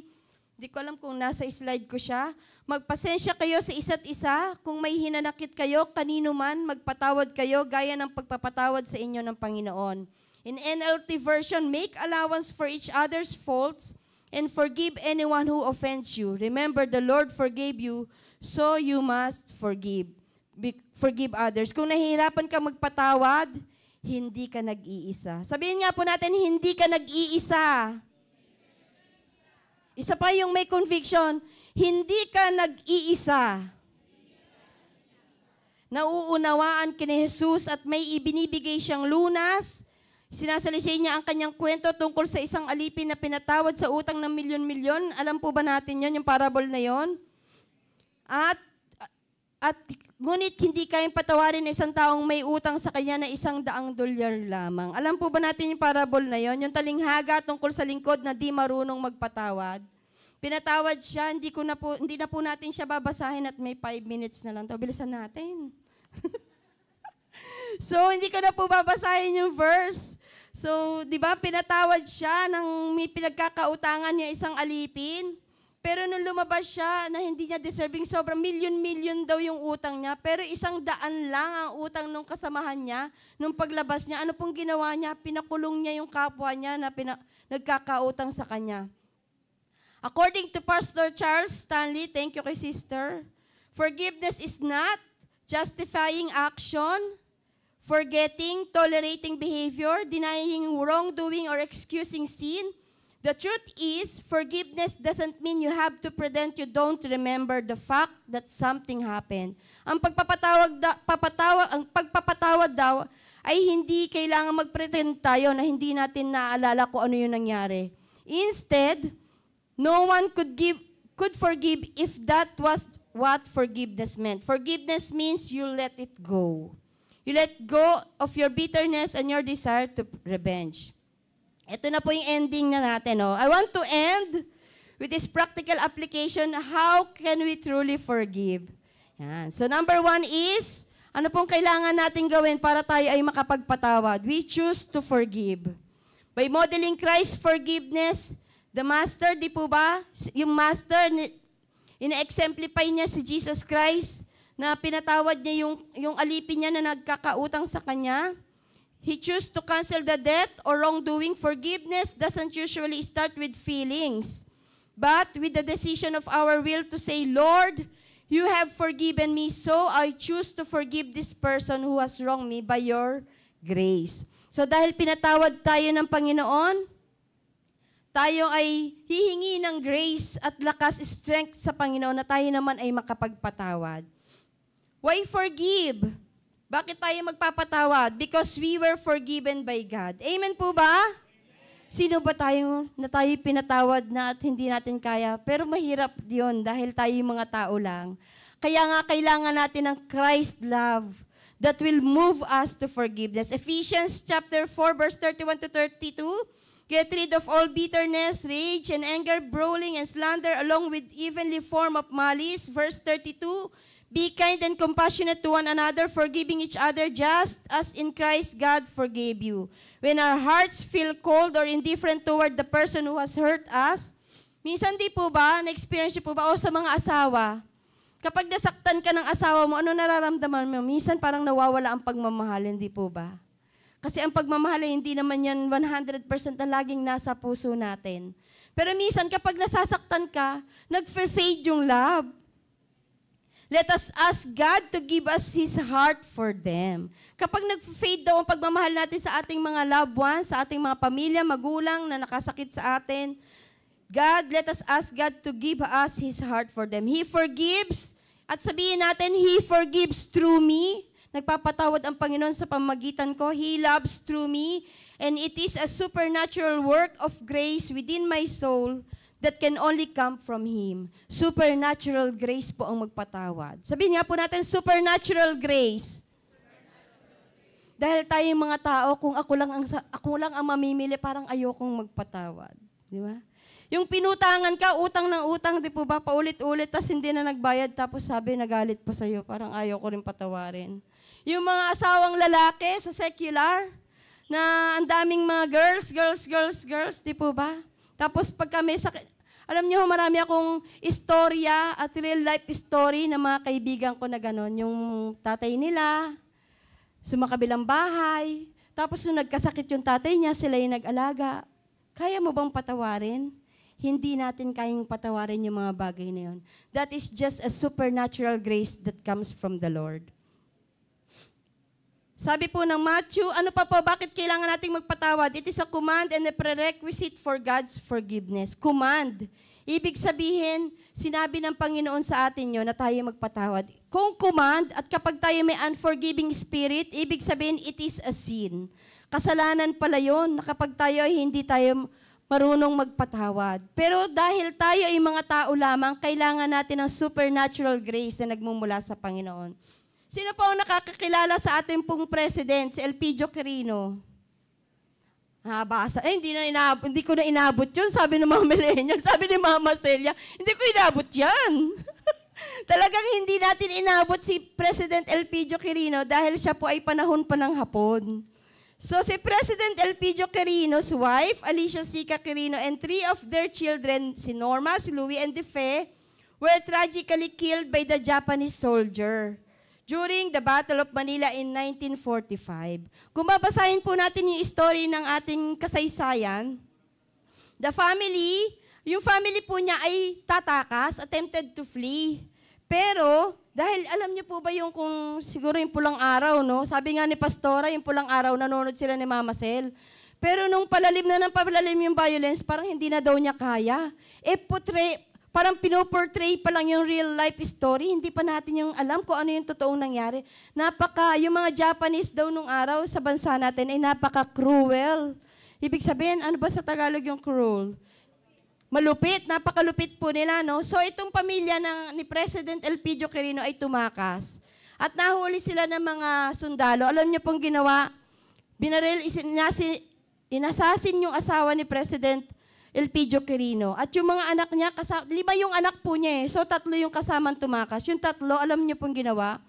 Hindi ko alam kung nasa slide ko siya. Magpasensya kayo sa isa't isa. Kung may hinanakit kayo, kanino man, magpatawad kayo gaya ng pagpapatawad sa inyo ng Panginoon. In NLT version, make allowance for each other's faults and forgive anyone who offends you. Remember, the Lord forgave you, so you must forgive. Forgive others. Kung nahihirapan ka magpatawad, hindi ka nag-iisa. Sabihin nga po natin, hindi ka nag-iisa. Isa pa yung may conviction, hindi ka nag-iisa. Nauunawaan ka ni Jesus at may ibinibigay siyang lunas. Sinasalisay niya ang kanyang kwento tungkol sa isang alipin na pinatawad sa utang ng milyon-milyon. Alam po ba natin yon, yung parable na yon? At ngunit hindi kayang patawarin ng isang taong may utang sa kanya na $100 lamang. Alam po ba natin yung parable na yon? Yung talinghaga tungkol sa lingkod na di marunong magpatawad. Pinatawad siya, hindi na po natin siya babasahin at may 5 minutes na lang. Bilisan natin. So, hindi ko na po babasahin yung verse. So, di ba, pinatawad siya nang may pinagkakautangan niya isang alipin. Pero nung lumabas siya na hindi niya deserving, sobrang milyon-milyon daw yung utang niya. Pero $100 lang ang utang nung kasamahan niya. Nung paglabas niya, ano pong ginawa niya? Pinakulong niya yung kapwa niya na nagkakautang sa kanya. According to Pastor Charles Stanley, thank you kay sister, forgiveness is not justifying action, forgetting, tolerating behavior, denying wrongdoing, or excusing sin. The truth is, forgiveness doesn't mean you have to pretend you don't remember the fact that something happened. Ang pagpapatawad daw ay hindi kailangan mag-pretend tayo na hindi natin naaalala kung ano yung nangyari. Instead, no one could forgive if that was what forgiveness meant. Forgiveness means you let it go. You let go of your bitterness and your desire to revenge. Ito na po yung ending na natin. I want to end with this practical application. How can we truly forgive? Yan. So number 1 is, ano pong kailangan natin gawin para tayo ay makapagpatawad? We choose to forgive. By modeling Christ's forgiveness, the Master, di po ba? Yung Master, ina-exemplify niya si Jesus Christ na pinatawad niya yung alipin niya na nagkakautang sa kanya. He chose to cancel the debt or wrongdoing. Forgiveness doesn't usually start with feelings, but with the decision of our will to say, Lord, you have forgiven me, so I choose to forgive this person who has wronged me by your grace. So dahil pinatawad tayo ng Panginoon, tayo ay hihingi ng grace at lakas, strength sa Panginoon na tayo naman ay makapagpatawad. Why forgive? Bakit tayo magpapatawad? Because we were forgiven by God. Amen po ba? Amen. Sino ba tayo na tayo pinatawad na at hindi natin kaya? Pero mahirap yun dahil tayo mga tao lang. Kaya nga kailangan natin ng Christ love that will move us to forgiveness. Ephesians chapter 4 verse 31 to 32. Get rid of all bitterness, rage, and anger, brawling, and slander, along with evenly form of malice. Verse 32. Be kind and compassionate to one another, forgiving each other just as in Christ God forgave you. When our hearts feel cold or indifferent toward the person who has hurt us, minsan di po ba, na-experience niyo po ba, o sa mga asawa, kapag nasaktan ka ng asawa mo, ano nararamdaman mo? Minsan parang nawawala ang pagmamahal, hindi po ba? Kasi ang pagmamahal ay hindi naman yan 100% na laging nasa puso natin. Pero minsan kapag nasasaktan ka, nag-fade yung love. Let us ask God to give us His heart for them. Kapag nag-fade daw ang pagmamahal natin sa ating mga loved ones, sa ating mga pamilya, magulang na nakasakit sa atin, God, let us ask God to give us His heart for them. He forgives, at sabihin natin, He forgives through me. Nagpapatawad ang Panginoon sa pamamagitan ko. He loves through me, and it is a supernatural work of grace within my soul that can only come from Him. Supernatural grace po ang magpatawad. Sabihin nga po natin, supernatural grace. Dahil tayong mga tao, kung ako lang ang mamimili, parang ayokong magpatawad. Di ba? Yung pinutangan ka, utang ng utang, di po ba, paulit-ulit, tas hindi na nagbayad, tapos sabi, nagalit pa sa'yo, parang ayoko rin patawarin. Yung mga asawang lalaki sa secular, na ang daming mga girls, di po ba? Tapos pagka may sakit, alam niyo, marami akong istorya at real life story ng mga kaibigan ko na gano'n. Yung tatay nila, sumakabilang bahay, tapos nung nagkasakit yung tatay niya, sila yung nag-alaga. Kaya mo bang patawarin? Hindi natin kayang patawarin yung mga bagay na yun. That is just a supernatural grace that comes from the Lord. Sabi po ng Matthew, ano pa po, bakit kailangan nating magpatawad? It is a command and a prerequisite for God's forgiveness. Command. Ibig sabihin, sinabi ng Panginoon sa atin yun na tayo magpatawad. Kung command, at kapag tayo may unforgiving spirit, ibig sabihin, it is a sin. Kasalanan pala yun, na kapag tayo ay hindi tayo marunong magpatawad. Pero dahil tayo ay mga tao lamang, kailangan natin ng supernatural grace na nagmumula sa Panginoon. Sino po ang nakakakilala sa ating pong president, si Elpidio Quirino? Basa. Hindi ko na inabot yun, sabi ng mga millennial. Sabi ni Mama Celia, hindi ko inabot yan. Talagang hindi natin inabot si President Elpidio Quirino dahil siya po ay panahon pa ng Hapon. So si President Elpidio Quirino's wife, Alicia Sica Quirino, and 3 of their children, si Norma, si Louie, and Defe, were tragically killed by the Japanese soldier during the Battle of Manila in 1945. Kung babasahin po natin yung story ng ating kasaysayan, yung family po niya ay tatakas, attempted to flee. Pero, dahil alam niyo po ba yung kung siguro yung pulang araw, no? Sabi nga ni Pastora, yung pulang araw, nanonood sila ni Mama Sel. Pero nung palalim yung violence, parang hindi na daw niya kaya. Parang pinoportray pa lang yung real life story, hindi pa natin yung alam kung ano yung totoong nangyari. Yung mga Japanese daw nung araw sa bansa natin ay napaka-cruel. Ibig sabihin, ano ba sa Tagalog yung cruel? Malupit, napakalupit po nila, no? So itong pamilya ni President Elpidio Quirino ay tumakas. At nahuli sila ng mga sundalo. Alam niyo pong ginawa, inasasin yung asawa ni President Elpidio Quirino. At yung mga anak niya, 5 yung anak po niya eh. So 3 yung kasamang tumakas. Yung 3, alam niyo pong ginawa?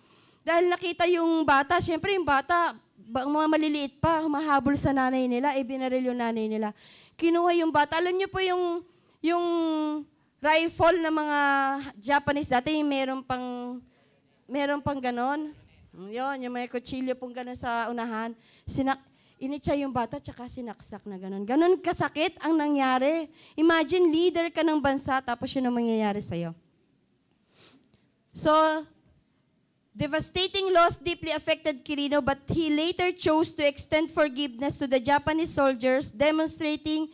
Dahil nakita yung bata, siyempre yung bata, mga maliliit pa, humahabol sa nanay nila, binaril yung nanay nila. Kinuha yung bata. Alam niyo po yung rifle ng mga Japanese dati, meron pang ganon. Yun, yung may kutsilyo pong ganon sa unahan. Initsa yung bata, tsaka sinaksak na gano'n. Ganon kasakit ang nangyari. Imagine, leader ka ng bansa, tapos yun ang mangyayari sa'yo. So, devastating loss deeply affected Quirino, but he later chose to extend forgiveness to the Japanese soldiers, demonstrating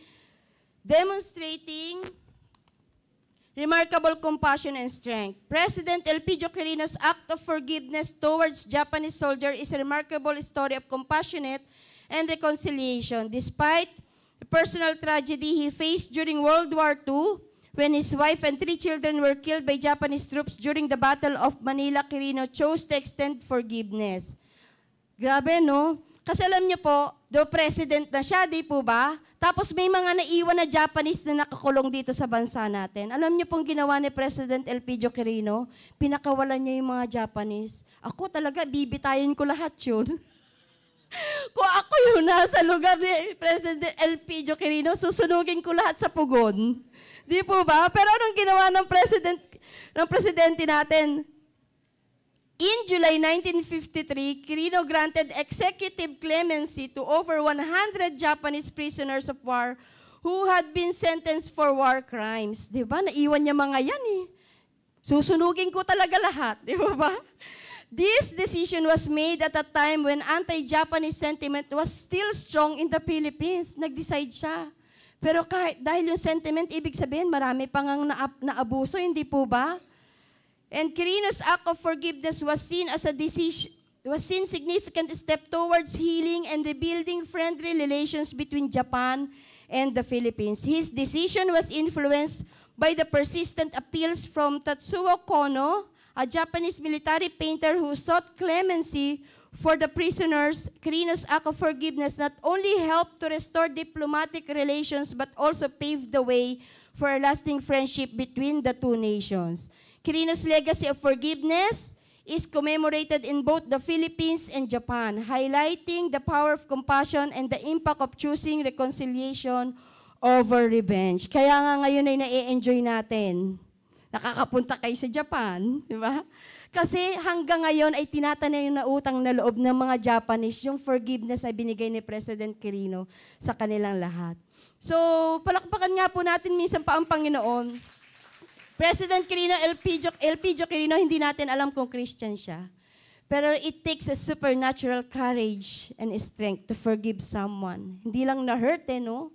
remarkable compassion and strength. President Elpidio Quirino's act of forgiveness towards Japanese soldiers is a remarkable story of compassionate and reconciliation. Despite the personal tragedy he faced during World War II when his wife and 3 children were killed by Japanese troops during the Battle of Manila, Quirino chose to extend forgiveness. Grabe, no? Kasi alam niyo po, do president na siya, di po ba? Tapos may mga naiwan na Japanese na nakakulong dito sa bansa natin. Alam niyo pong ginawa ni President Elpidio Quirino? Pinakawalan niya yung mga Japanese. Ako talaga, bibitayin ko lahat yun. Kung ako yun nasa lugar ni President Elpidio Quirino, susunugin ko lahat sa pugon. Di po ba? Pero anong ginawa ng presidente natin? In July 1953, Quirino granted executive clemency to over 100 Japanese prisoners of war who had been sentenced for war crimes. Di ba? Naiwan niya mga yan eh. Susunugin ko talaga lahat. Di ba? This decision was made at a time when anti-Japanese sentiment was still strong in the Philippines. Nag-decide siya. Pero dahil yung sentiment, ibig sabihin, marami pang naabuso, hindi po ba? And Quirino's act of forgiveness was seen as a significant step towards healing and rebuilding friendly relations between Japan and the Philippines. His decision was influenced by the persistent appeals from Tatsuo Kono, a Japanese military painter who sought clemency for the prisoners. Quirino's act of forgiveness not only helped to restore diplomatic relations but also paved the way for a lasting friendship between the two nations. Quirino's legacy of forgiveness is commemorated in both the Philippines and Japan, highlighting the power of compassion and the impact of choosing reconciliation over revenge. Kaya nga ngayon ay na-enjoy natin. Nakakapunta kayo sa Japan, di ba? Kasi hanggang ngayon ay tinatanay na utang na loob ng mga Japanese yung forgiveness na binigay ni President Quirino sa kanilang lahat. So, palakpakan nga po natin minsan pa ang Panginoon. President Quirino, Elpidio Quirino, hindi natin alam kung Christian siya. Pero it takes a supernatural courage and strength to forgive someone. Hindi lang na-hurt no?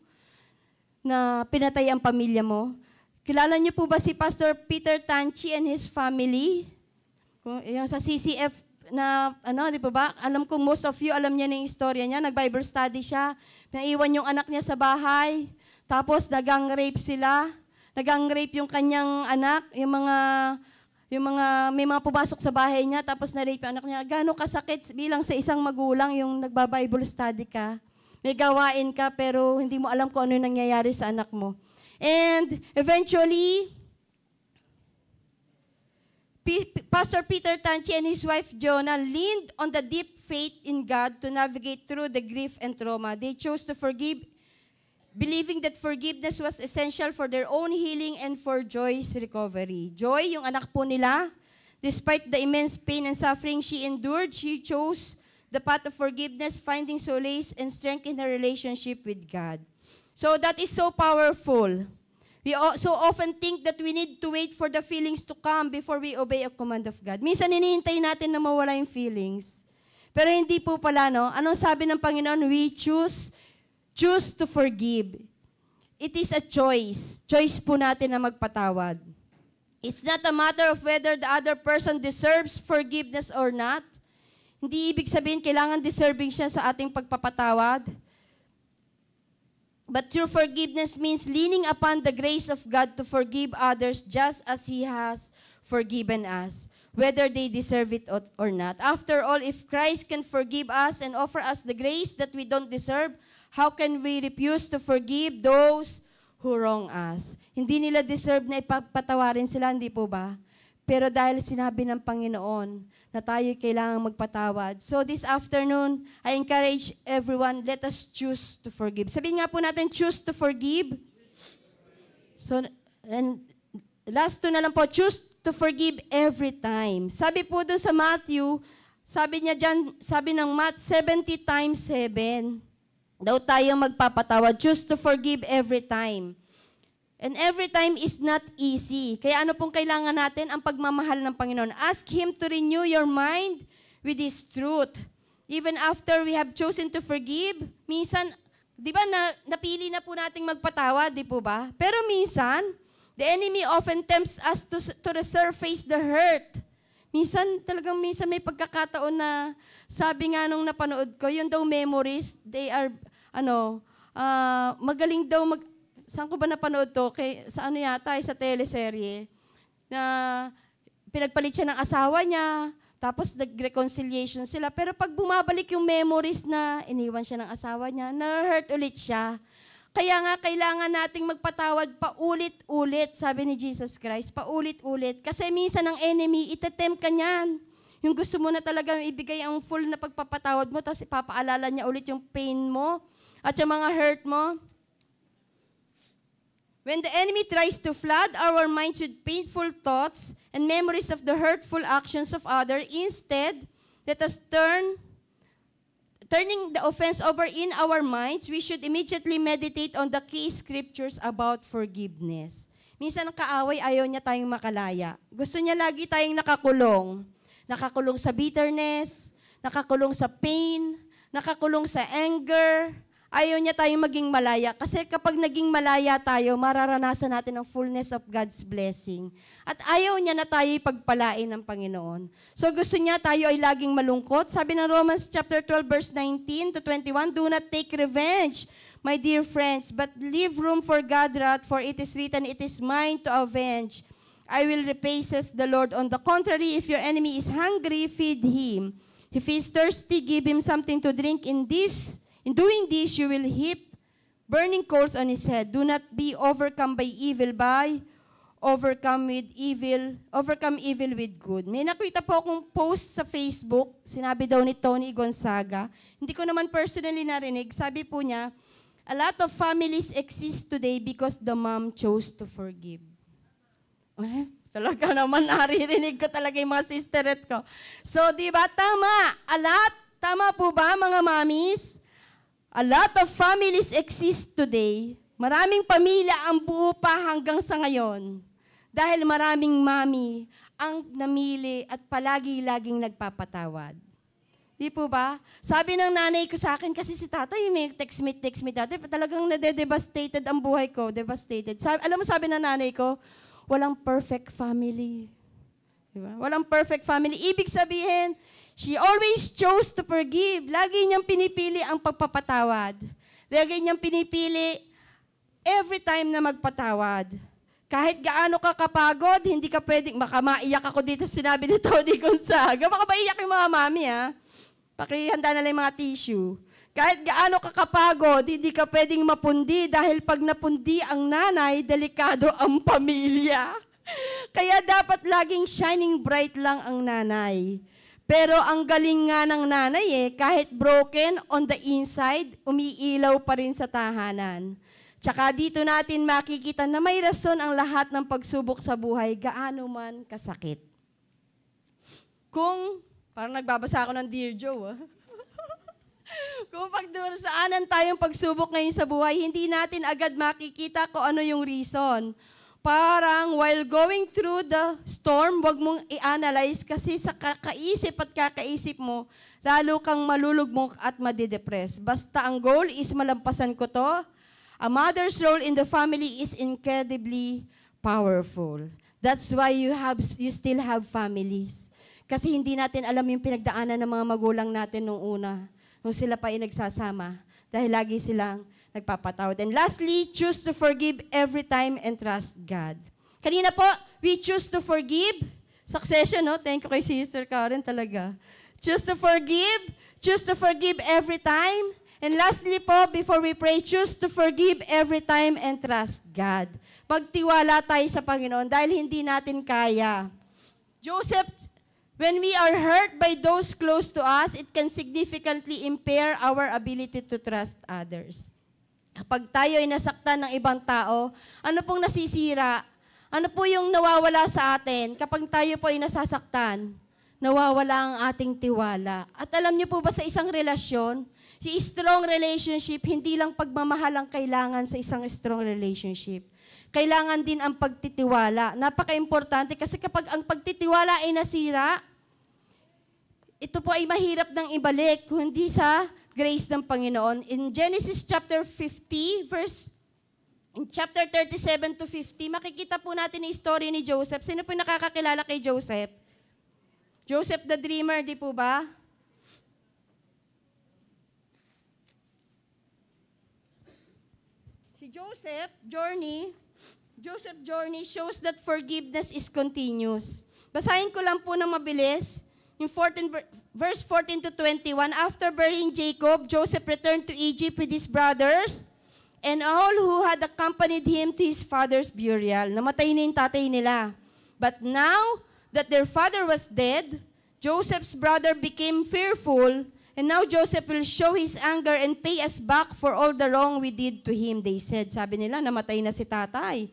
Na pinatay ang pamilya mo. Kilala niyo po ba si Pastor Peter Tanchi and his family? Yung sa CCF na, di ba? Alam kong most of you, alam niya na yung istorya niya. Nag-Bible study siya. Naiwan yung anak niya sa bahay. Tapos nagang-rape sila. Nagang-rape yung kanyang anak, may mga pumasok sa bahay niya, tapos na-rape yung anak niya. Gaano kasakit bilang sa isang magulang yung nagba-Bible study ka. May gawain ka, pero hindi mo alam kung ano yung nangyayari sa anak mo. And eventually, Pastor Peter Tanchi and his wife Jonah leaned on the deep faith in God to navigate through the grief and trauma. They chose to forgive, believing that forgiveness was essential for their own healing and for Joy's recovery. Joy, yung anak po nila, despite the immense pain and suffering she endured, she chose the path of forgiveness, finding solace and strength in her relationship with God. So that is so powerful. We so often think that we need to wait for the feelings to come before we obey a command of God. Minsan hinihintay natin na mawala yung feelings. Pero hindi po pala, no? Anong sabi ng Panginoon? We choose to forgive. It is a choice. Choice po natin na magpatawad. It's not a matter of whether the other person deserves forgiveness or not. Hindi ibig sabihin kailangan deserving siya sa ating pagpapatawad. But true forgiveness means leaning upon the grace of God to forgive others just as He has forgiven us, whether they deserve it or not. After all, if Christ can forgive us and offer us the grace that we don't deserve, how can we refuse to forgive those who wrong us? Hindi nila deserve na ipapatawarin sila, hindi po ba? Pero dahil sinabi ng Panginoon na tayo kailangang magpatawad. So this afternoon, I encourage everyone, let us choose to forgive. Sabihin nga po natin, choose to forgive. So, and last two na lang po, choose to forgive every time. Sabi po doon sa Matthew, sabi niya dyan, sabi ng Matt, 70 times 7. Daw tayo magpapatawad. Choose to forgive every time. And every time is not easy. Kaya ano pong kailangan natin? Ang pagmamahal ng Panginoon. Ask Him to renew your mind with His truth. Even after we have chosen to forgive, minsan, di ba, napili na po nating magpatawad, di po ba? Pero minsan, the enemy often tempts us to resurface the hurt. Minsan may pagkakataon na, sabi nga nung napanood ko, yung daw memories, they are, magaling daw saan ko ba napanood to? Sa ano yata, sa teleserye, na pinagpalit siya ng asawa niya, tapos nag-reconciliation sila. Pero pag bumabalik yung memories na iniwan siya ng asawa niya, na-hurt ulit siya. Kaya nga, kailangan nating magpatawad paulit-ulit, sabi ni Jesus Christ, paulit-ulit. Kasi minsan ang enemy, itetempt ka niyan. Yung gusto mo na talaga ibigay ang full na pagpapatawad mo, tapos ipapaalala niya ulit yung pain mo at yung mga hurt mo. When the enemy tries to flood our minds with painful thoughts and memories of the hurtful actions of others, instead, let us turning the offense over in our minds, we should immediately meditate on the key scriptures about forgiveness. Minsan ang kaaway, ayaw niya tayong makalaya. Gusto niya lagi tayong nakakulong. Nakakulong sa bitterness, nakakulong sa pain, nakakulong sa anger. Ayaw niya tayong maging malaya. Kasi kapag naging malaya tayo, mararanasan natin ang fullness of God's blessing. At ayaw niya na tayo ipagpalain ng Panginoon. So gusto niya tayo ay laging malungkot. Sabi ng Romans chapter 12, verse 19 to 21, do not take revenge, my dear friends, but leave room for God's wrath, for it is written, it is mine to avenge. I will repay, says the Lord. On the contrary, if your enemy is hungry, feed him. If he is thirsty, give him something to drink. In doing this, you will heap burning coals on his head. Do not be overcome by evil, overcome evil with good. May nakita po akong post sa Facebook, sinabi daw ni Tony Gonzaga. Hindi ko naman personally narinig. Sabi po niya, a lot of families exist today because the mom chose to forgive. Talaga naman naririnig ko talaga yung mga sisteret ko. So, di ba, tama po ba mga mommies? A lot of families exist today. Maraming pamilya ang buo pa hanggang sa ngayon. Dahil maraming mami ang namili at palagi-laging nagpapatawad. Di po ba? Sabi ng nanay ko sa akin, kasi si tatay may text me dati, talagang nade-devastated ang buhay ko, devastated. Alam mo sabi ng nanay ko, walang perfect family. Diba? Walang perfect family. Ibig sabihin, she always chose to forgive. Lagi niyang pinipili ang pagpapatawad. Lagi niyang pinipili every time na magpatawad. Kahit gaano ka kapagod, hindi ka pwedeng, baka maiyak ako dito, sinabi ni Tony Gonzaga. Baka maiyak yung mga mami, ha? Pakihanda na lang yung mga tissue. Kahit gaano ka kapagod, hindi ka pwedeng mapundi dahil pag napundi ang nanay, delikado ang pamilya. Kaya dapat laging shining bright lang ang nanay. Pero ang galing nga ng nanay kahit broken on the inside, umiilaw pa rin sa tahanan. Tsaka dito natin makikita na may rason ang lahat ng pagsubok sa buhay, gaano man kasakit. Parang nagbabasa ako ng Dear Joe, Kung pagdurasaanan tayong pagsubok ngayon sa buhay, hindi natin agad makikita kung ano yung reason. Parang while going through the storm, wag mong i-analyze kasi sa kakaisip mo, lalo kang malulugmok at madidepress. Basta ang goal is malampasan ko to. A mother's role in the family is incredibly powerful. That's why you still have families. Kasi hindi natin alam yung pinagdaanan ng mga magulang natin nung una. Nung sila pa ay nagsasama, dahil lagi silang nagpapatawad. And lastly, choose to forgive every time and trust God. Kanina po, we choose to forgive. Succession, no? Thank you kay Sister Karen talaga. Choose to forgive every time. And lastly po, before we pray, choose to forgive every time and trust God. Magtiwala tayo sa Panginoon dahil hindi natin kaya. When we are hurt by those close to us, it can significantly impair our ability to trust others. Kapag tayo ay nasaktan ng ibang tao, ano pong nasisira? Ano po yung nawawala sa atin? Kapag tayo po ay nasasaktan, nawawala ang ating tiwala. At alam niyo po ba sa isang relasyon, si strong relationship, hindi lang pagmamahal ang kailangan sa isang strong relationship. Kailangan din ang pagtitiwala. Napaka-importante kasi kapag ang pagtitiwala ay nasira, ito po ay mahirap nang ibalik, kundi sa grace ng Panginoon. In Genesis chapter 50, in chapter 37 to 50, makikita po natin yung story ni Joseph. Sino po nakakakilala kay Joseph? Joseph the Dreamer, di po ba? Si Joseph journey shows that forgiveness is continuous. Basahin ko lang po ng mabilis. Yung verse 14 to 21, after burying Jacob, Joseph returned to Egypt with his brothers and all who had accompanied him to his father's burial. Namatay na yung tatay nila. But now that their father was dead, Joseph's brother became fearful, and now Joseph will show his anger and pay us back for all the wrong we did to him, they said. Sabi nila, namatay na si tatay.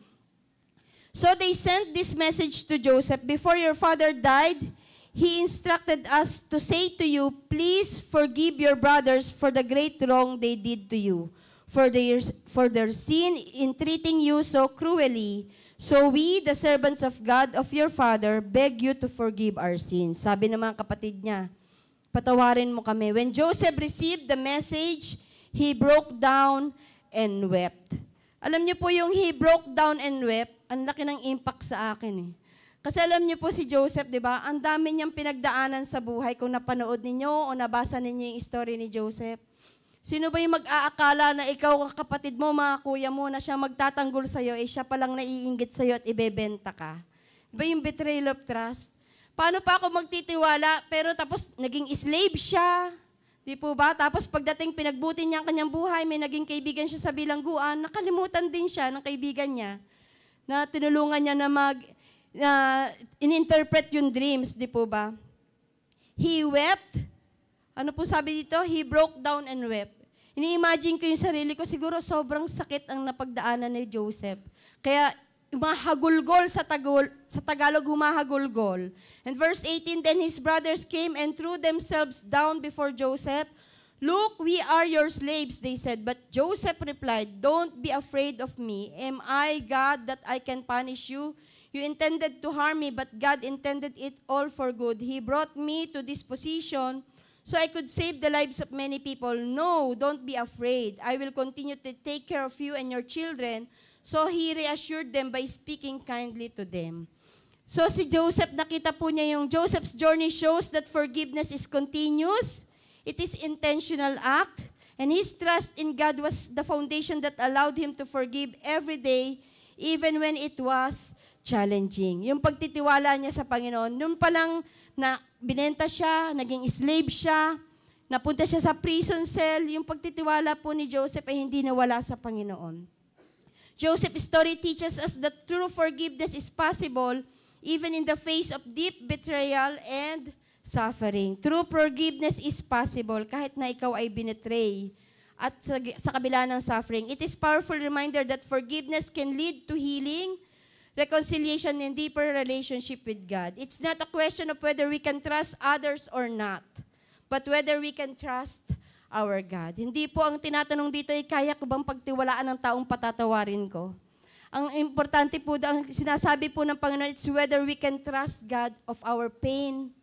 So they sent this message to Joseph, before your father died, he instructed us to say to you, please forgive your brothers for the great wrong they did to you, for their sin in treating you so cruelly. So we, the servants of God, of your father, beg you to forgive our sins. Sabi ng mga kapatid niya, patawarin mo kami. When Joseph received the message, he broke down and wept. Alam niyo po yung he broke down and wept, ang laki ng impact sa akin eh. Kasi alam niyo po si Joseph, di ba? Ang dami niyang pinagdaanan sa buhay kung napanood ninyo o nabasa ninyo yung story ni Joseph. Sino ba yung mag-aakala na ikaw, kapatid mo, mga kuya mo, na siya magtatanggol sa'yo, eh siya palang naiinggit sa'yo at ibebenta ka? Di ba yung betrayal of trust? Paano pa ako magtitiwala, pero tapos naging slave siya? Di po ba? Tapos pagdating pinagbuti niya ang kanyang buhay, may naging kaibigan siya sa bilangguan, nakalimutan din siya ng kaibigan niya na tinulungan niya na in-interpret yung dreams, di po ba? He wept. Ano po sabi dito? He broke down and wept. Ini-imagine ko yung sarili ko, siguro sobrang sakit ang napagdaanan ni Joseph. Kaya humahagulgol sa Tagalog, humahagulgol. And verse 18, then his brothers came and threw themselves down before Joseph. Look, we are your slaves, they said. But Joseph replied, don't be afraid of me. Am I God that I can punish you? You intended to harm me, but God intended it all for good. He brought me to this position so I could save the lives of many people. No, don't be afraid. I will continue to take care of you and your children. So he reassured them by speaking kindly to them. So si Joseph, nakita po niya yung Joseph's journey shows that forgiveness is continuous. It is intentional act. And his trust in God was the foundation that allowed him to forgive every day, even when it was challenging. Yung pagtitiwala niya sa Panginoon, nung palang na binenta siya, naging slave siya, napunta siya sa prison cell, yung pagtitiwala po ni Joseph ay hindi nawala sa Panginoon. Joseph's story teaches us that true forgiveness is possible even in the face of deep betrayal and suffering. True forgiveness is possible kahit na ikaw ay binetray at sa kabila ng suffering. It is powerful reminder that forgiveness can lead to healing, reconciliation, and deeper relationship with God. It's not a question of whether we can trust others or not, but whether we can trust our God. Hindi po ang tinatanong dito ay kaya ko bang pagtiwalaan ng taong patatawarin ko? Ang importante po, ang sinasabi po ng Panginoon, it's whether we can trust God of our pain,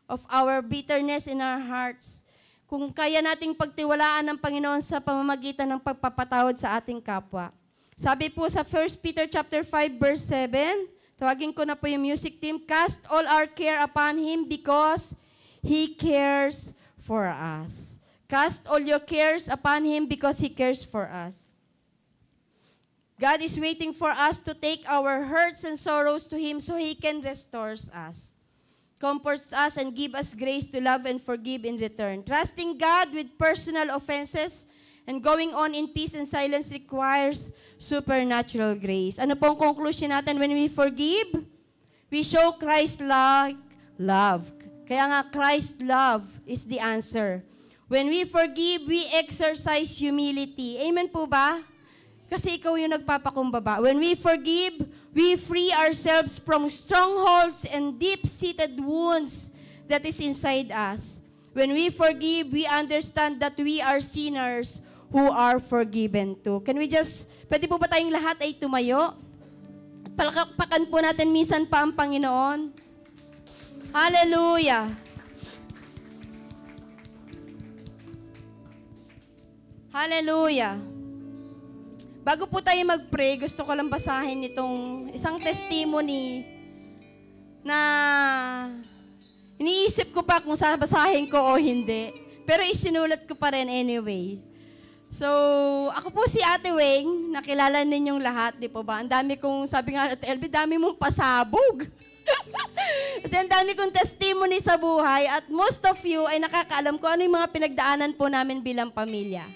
of our bitterness in our hearts. Kung kaya nating pagtiwalaan ng Panginoon sa pamamagitan ng pagpapatawad sa ating kapwa. Sabi po sa 1 Peter chapter 5 verse 7, tawagin ko na po yung music team, cast all our care upon Him because He cares for us. Cast all your cares upon Him because He cares for us. God is waiting for us to take our hurts and sorrows to Him so He can restore us, comforts us, and give us grace to love and forgive in return. Trusting God with personal offenses and going on in peace and silence requires supernatural grace. Ano pong conclusion natin? When we forgive, we show Christ-like love. Kaya nga, Christ love is the answer. When we forgive, we exercise humility. Amen po ba? Kasi ikaw yung nagpapakumbaba. When we forgive, we free ourselves from strongholds and deep-seated wounds that is inside us. When we forgive, we understand that we are sinners who are forgiven too. Can we just, pwede po ba tayong lahat ay tumayo? At palakpakan po natin minsan pa ang Panginoon. Hallelujah! Hallelujah! Bago po tayo mag-pray, gusto ko lang basahin itong isang testimony na iniisip ko pa kung basahin ko o hindi. Pero isinulat ko pa rin anyway. So, ako po si Ate Weng, nakilala ninyong lahat, di po ba? Ang dami kong, sabi nga Ate LB, dami mong pasabog. Kasi ang dami kong testimony sa buhay at most of you ay nakakaalam kung ano yung mga pinagdaanan po namin bilang pamilya.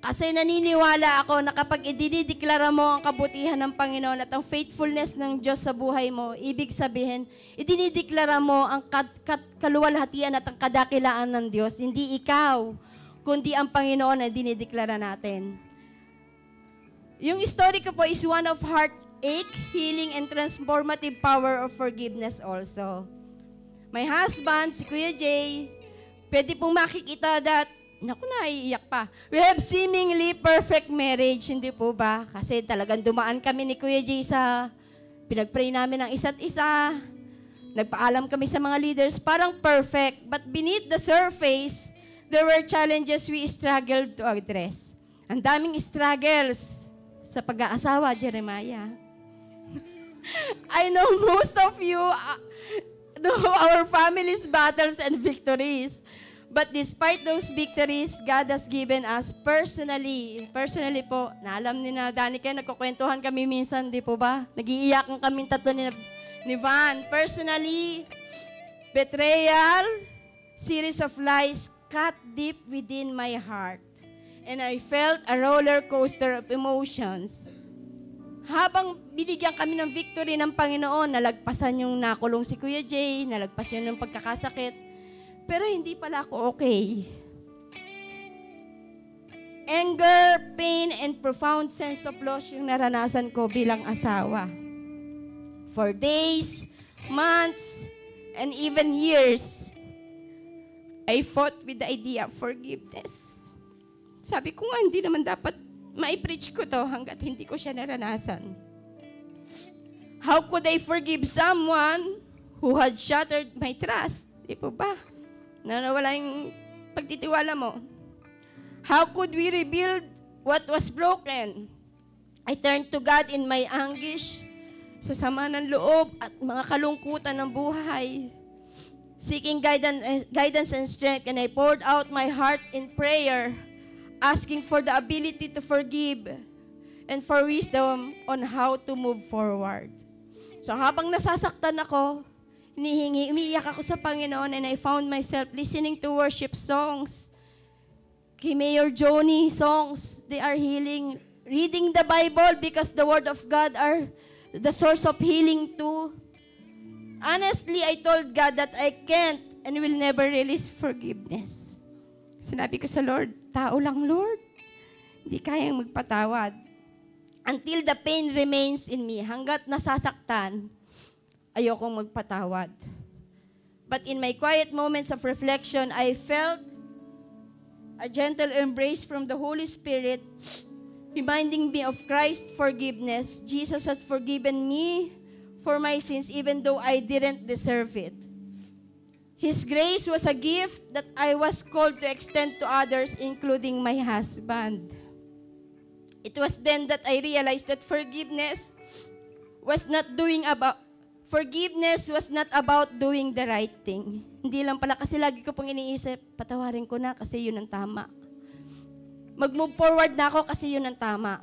Kasi naniniwala ako na kapag idinideklara mo ang kabutihan ng Panginoon at ang faithfulness ng Diyos sa buhay mo, ibig sabihin, idinideklara mo ang kaluwalhatian at ang kadakilaan ng Diyos, hindi ikaw, kundi ang Panginoon na dinideklara natin. Yung story ko po is one of heartache, healing, and transformative power of forgiveness also. My husband, si Kuya Jay, pwede pong makikita that, naku, naiiyak pa. We have seemingly perfect marriage, hindi po ba? Kasi talagang dumaan kami ni Kuya Jay sa pinag-pray namin ng isa't isa. Nagpaalam kami sa mga leaders, parang perfect. But beneath the surface, there were challenges we struggled to address. Ang daming struggles sa pag-aasawa, Jeremiah. I know most of you know our family's battles and victories. But despite those victories, God has given us personally po, na alam ni na Danica, nagkukwentuhan kami minsan, di po ba? Nag-iiyakan kami tatlo ni Van. Personally, betrayal, series of lies, cut deep within my heart. And I felt a roller coaster of emotions. Habang binigyan kami ng victory ng Panginoon, nalagpasan yung nakulong si Kuya Jay, nalagpas yun ng pagkakasakit, pero hindi pala ako okay. Anger, pain, and profound sense of loss yung naranasan ko bilang asawa. For days, months, and even years, I fought with the idea of forgiveness. Sabi ko nga, hindi naman dapat ma-preach ko to hanggat hindi ko siya naranasan. How could I forgive someone who had shattered my trust? Di po ba? Na nawala yung pagtitiwala mo. How could we rebuild what was broken? I turned to God in my anguish, sa sama ng loob at mga kalungkutan ng buhay. Seeking guidance and strength, and I poured out my heart in prayer, asking for the ability to forgive and for wisdom on how to move forward. So habang nasasaktan ako, umiiyak ako sa Panginoon, and I found myself listening to worship songs, kay Mayor Joni songs. They are healing. Reading the Bible because the Word of God are the source of healing too. Honestly, I told God that I can't and will never release forgiveness. Sinabi ko sa Lord, tao lang, Lord. Hindi kayang magpatawad. Until the pain remains in me. Hanggat nasasaktan, ayokong magpatawad. But in my quiet moments of reflection, I felt a gentle embrace from the Holy Spirit, reminding me of Christ's forgiveness. Jesus had forgiven me for my sins even though I didn't deserve it. His grace was a gift that I was called to extend to others, including my husband. It was then that I realized that forgiveness was not about doing the right thing. Hindi lang pala, kasi lagi ko pong iniisip, patawarin ko na kasi yun ang tama. Mag-move forward na ako kasi yun ang tama.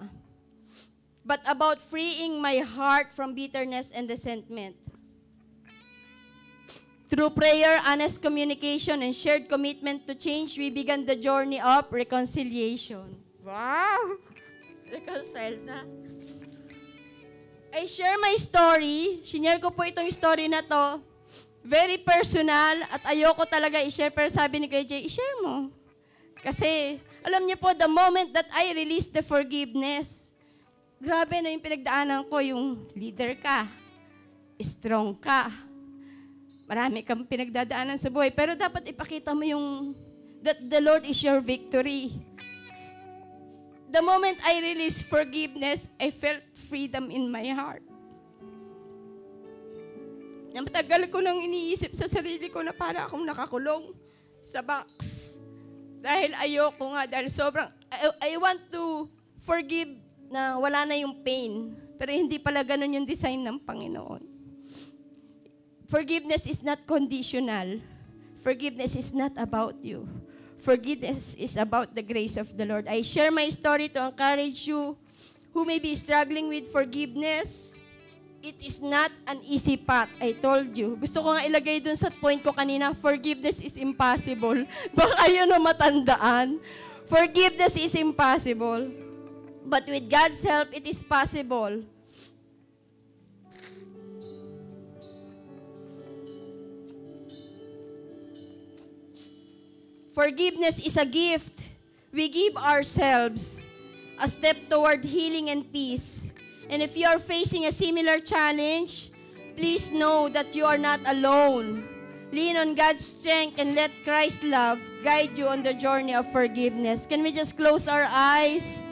But about freeing my heart from bitterness and resentment. Through prayer, honest communication, and shared commitment to change, we began the journey of reconciliation. Wow! Reconcile na. I share my story. Sinare ko po itong story na to. Very personal at ayoko talaga i-share. Pero sabi ni Kuya Jay, i-share mo. Kasi, alam niyo po, the moment that I released the forgiveness, grabe na yung pinagdaanan ko, yung leader ka, strong ka, marami kang pinagdadaanan sa buhay. Pero dapat ipakita mo yung, that the Lord is your victory. The moment I released forgiveness, I felt freedom in my heart. Matagal ko nang iniisip sa sarili ko na para akong nakakulong sa box. Dahil ayoko nga, dahil sobrang, I want to forgive na wala na yung pain. Pero hindi pala ganun yung design ng Panginoon. Forgiveness is not conditional. Forgiveness is not about you. Forgiveness is about the grace of the Lord. I share my story to encourage you who may be struggling with forgiveness. It is not an easy path, I told you. Gusto ko nga ilagay dun sa point ko kanina, forgiveness is impossible. Baka yun ang matandaan. Forgiveness is impossible. But with God's help, it is possible. Forgiveness is a gift. We give ourselves a step toward healing and peace. And if you are facing a similar challenge, please know that you are not alone. Lean on God's strength and let Christ's love guide you on the journey of forgiveness. Can we just close our eyes?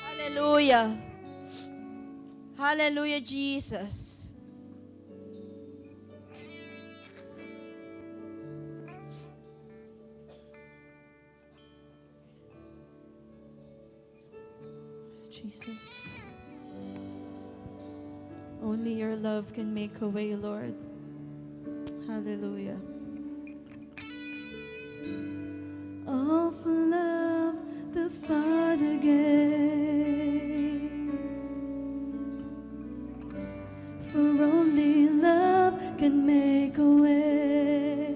Hallelujah. Hallelujah, Jesus. Jesus. Only your love can make a way, Lord. Hallelujah. All for love the Father gave. For only love can make a way.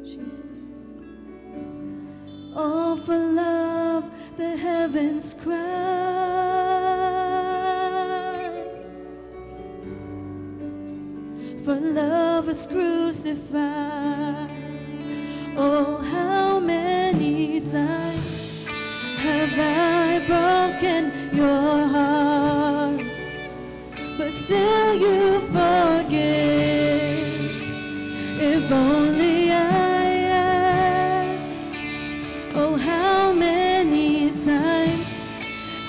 Jesus. All for love the heavens cry. For love was crucified. Oh, how many times have I broken your heart? But still you forgive. If only I ask. Oh, how many times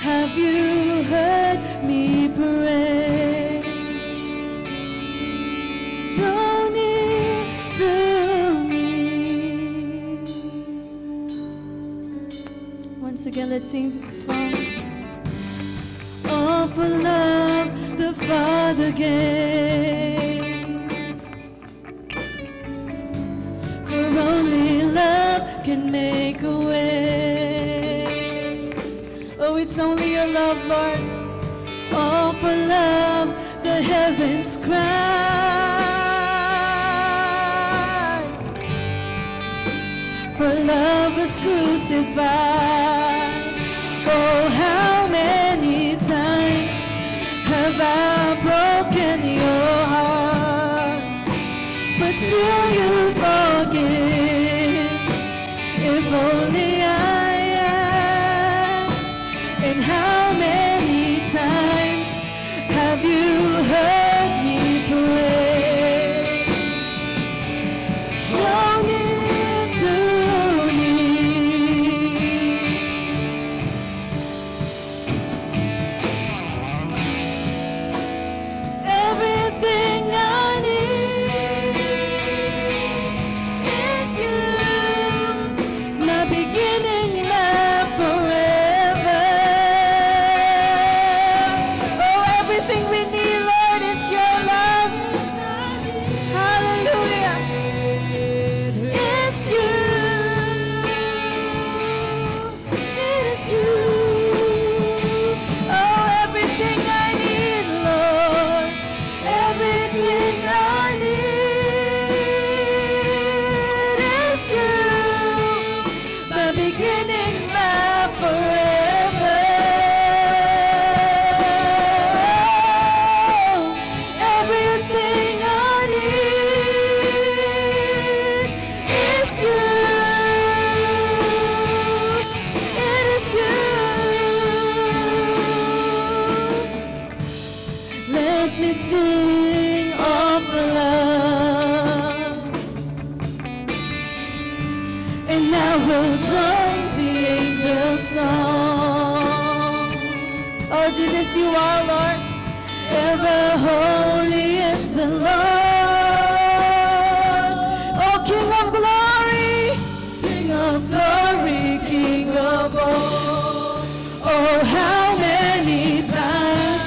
have you heard me pray? Draw near to me. Once again, let's sing the song. All for love the Father gave. For only love can make a way. Oh, it's only your love, Lord. All for love the heavens cry. For love was crucified. Oh, how many times have I broken your heart? But still you forgive. If only I ask. And how many times have you heard me pray? Draw near to me. Everything I need is you, my beginning, my forever. Oh, everything we need, Lord, is your love. Hallelujah. It's you. It is you. Oh, everything I need, Lord. Everything I need is you. My beginning, my forever. Everything I need is you. It is you. Let me sing of love, and I will join the angels' song. Oh, Jesus, you are, Lord. Ever holy is the Lord. Oh, King of glory, King of glory, King of all. Oh, how many times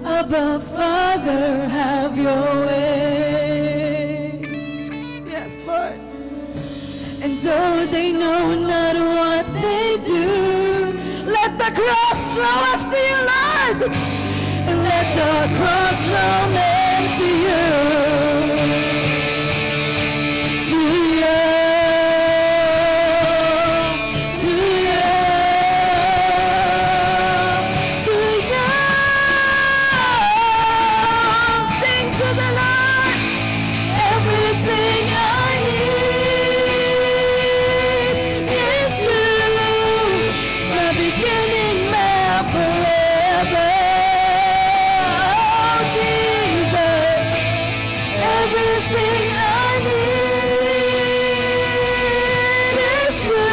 Abba, Father, have your way. Yes, Lord. And though they know not what they do, let the cross draw us to you, Lord. And let the cross draw men to you. To you. To you. To you. Sing to the Lord. Everything I need is you. My beginning, my forever. Oh, Jesus. Everything I need is you.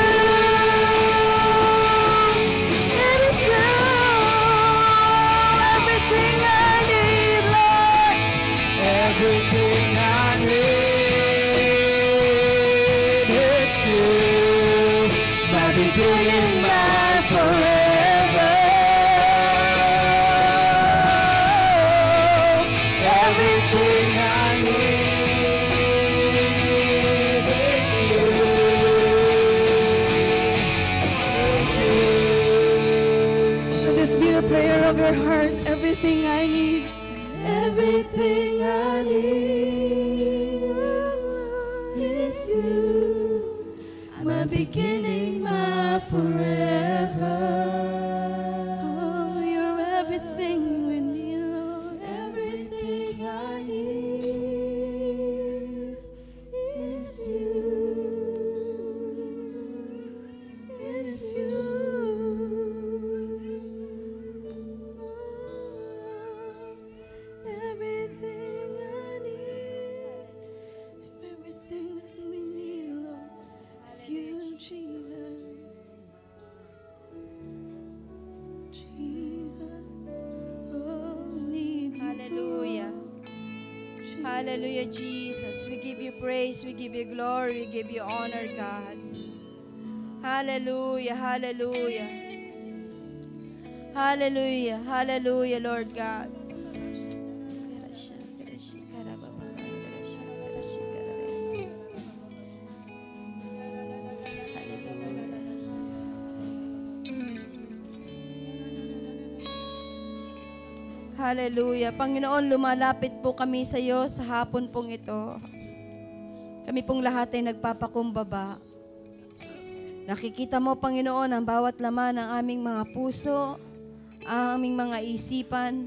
It is you. Everything I need, Lord. Everything I need, it's you. My beginning, my forever. Everything I need, it's you. It's you. Let this be the prayer of your heart. Everything I need. Everything I need is you. My beginning, my forever. Oh, you're everything we need, Lord. Everything I need is you. It is you. Everything I need, everything that we need, Lord, is you, Jesus. Jesus, oh, we need you. Hallelujah. Jesus. Hallelujah, Jesus. We give you praise, we give you glory, we give you honor, God. Hallelujah, hallelujah. Hallelujah, hallelujah, Lord God. Hallelujah. Panginoon, lumalapit po kami sa iyo sa hapon pong ito. Kami pong lahat ay nagpapakumbaba. Nakikita mo, Panginoon, ang bawat laman ng aming mga puso, ang aming mga isipan.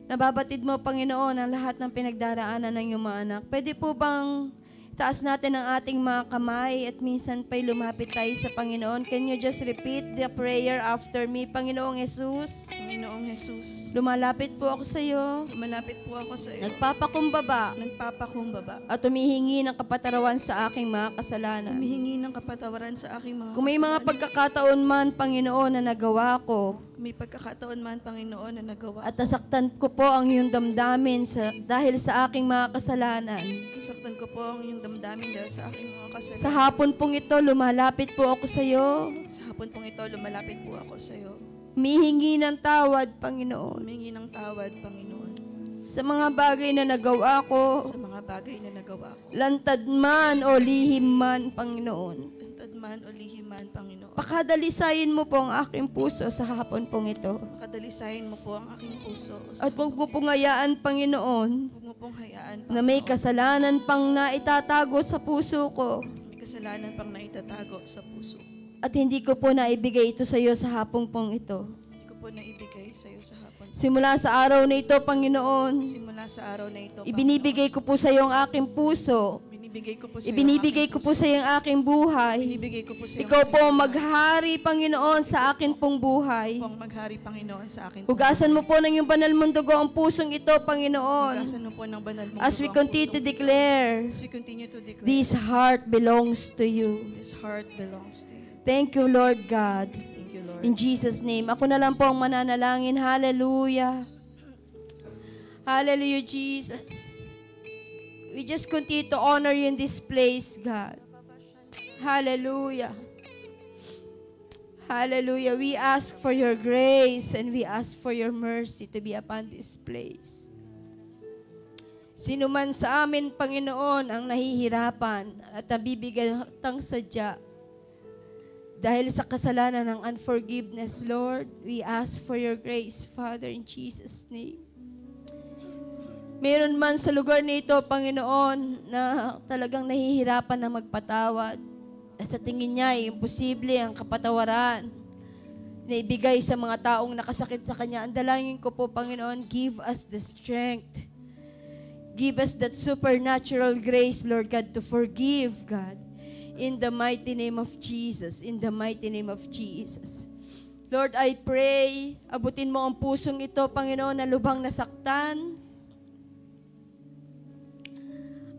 Nababatid mo, Panginoon, ang lahat ng pinagdaraanan ng iyong mga anak. Pwede po bang taas natin ang ating mga kamay at minsan pa'y lumapit tayo sa Panginoon? Can you just repeat the prayer after me? Panginoong Jesus, Panginoong Jesus, lumalapit po ako sa iyo. malapit po ako sa iyo. Nagpapakumbaba Nagpapakumbaba. at humihingi ng kapatarawan sa aking mga kasalanan. Humihingi ng kapatawaran sa aking mga Kung may mga kasalanan. pagkakataon man, Panginoon, na nagawa ko May pagkakataon man, Panginoon, na nagawa. at nasaktan ko po ang iyong damdamin dahil sa aking mga kasalanan. Nasaktan ko po ang iyong damdamin dahil sa aking mga kasalanan. Sa hapon pong ito, lumalapit po ako sa iyo. Sa hapon pong ito, lumalapit po ako sa iyo. Humihingi ng tawad, Panginoon, Humingi ng tawad, Panginoon, sa mga bagay na nagawa ko, sa mga bagay na nagawa ko. lantad man o lihim man, Panginoon. Lantad man o lihim man, Panginoon. Pakadalisayin mo po ang aking puso sa hapon pong ito. Pakadalisayin mo po ang aking puso. At huwag mo pong hayaan, Panginoon, Huwag mo pong hayaan, na may Panginoon, kasalanan pang naitatago sa puso ko may kasalanan pang naitatago sa puso. at hindi ko po naibigay ito sa iyo sa hapon pong ito. Hindi ko po naibigay sa iyo sa hapon. Simula sa araw na ito, Panginoon, Simula sa araw na ito, ibinibigay ko po sa iyo ang aking puso. Binibigay ko po sa iyo Ibinibigay ang ko aking po sa iyo ang aking buhay. Binibigay ko po sa iyo Ikaw ang po aking ang buhay. maghari, Panginoon, sa akin pong buhay. Ikaw ang maghari, Panginoon, sa akin. Hugasan mo po ng iyong banal mong dugo ang pusong ito, Panginoon. Hugasan mo po ng banal mong As we dugo ang continue to puso. declare, As we continue to declare, this heart belongs to you. this heart belongs to you. Thank you, Lord God. Thank you, Lord. In Jesus' name. Ako na lang po ang mananalangin. Hallelujah. Hallelujah, Jesus. We just continue to honor you in this place, God. Hallelujah. Hallelujah. We ask for your grace and we ask for your mercy to be upon this place. Sino man sa amin, Panginoon, ang nahihirapan at nabibigyan ng sadya dahil sa kasalanan ng unforgiveness, Lord, we ask for your grace, Father, in Jesus' name. Meron man sa lugar nito, Panginoon, na talagang nahihirapan na magpatawad. Sa tingin niya, imposible ang kapatawaran na ibigay sa mga taong nakasakit sa Kanya. Ang dalangin ko po, Panginoon, give us the strength. Give us that supernatural grace, Lord God, to forgive, God. In the mighty name of Jesus. In the mighty name of Jesus. Lord, I pray, abutin mo ang pusong ito, Panginoon, na lubhang nasaktan.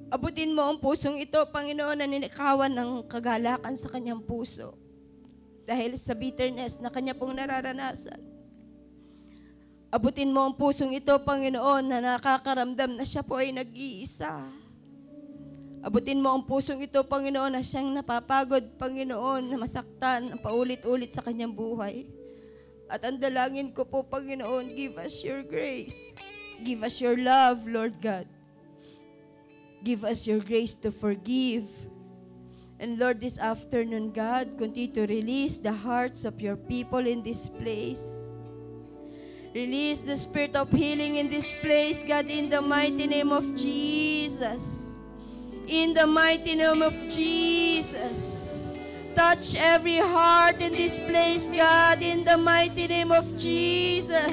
Abutin mo ang pusong ito, Panginoon, na ninikawan ng kagalakan sa kanyang puso. Dahil sa bitterness na kanya pong nararanasan. Abutin mo ang pusong ito, Panginoon, na nakakaramdam na siya po ay nag-iisa. Abutin mo ang pusong ito, Panginoon, na siyang napapagod, Panginoon, na masaktan, na paulit-ulit sa kanyang buhay. At ang dalangin ko po, Panginoon, give us your grace. Give us your love, Lord God. Give us your grace to forgive. And Lord, this afternoon, God, continue to release the hearts of your people in this place. Release the spirit of healing in this place, God, in the mighty name of Jesus. In the mighty name of Jesus. Touch every heart in this place, God, in the mighty name of Jesus.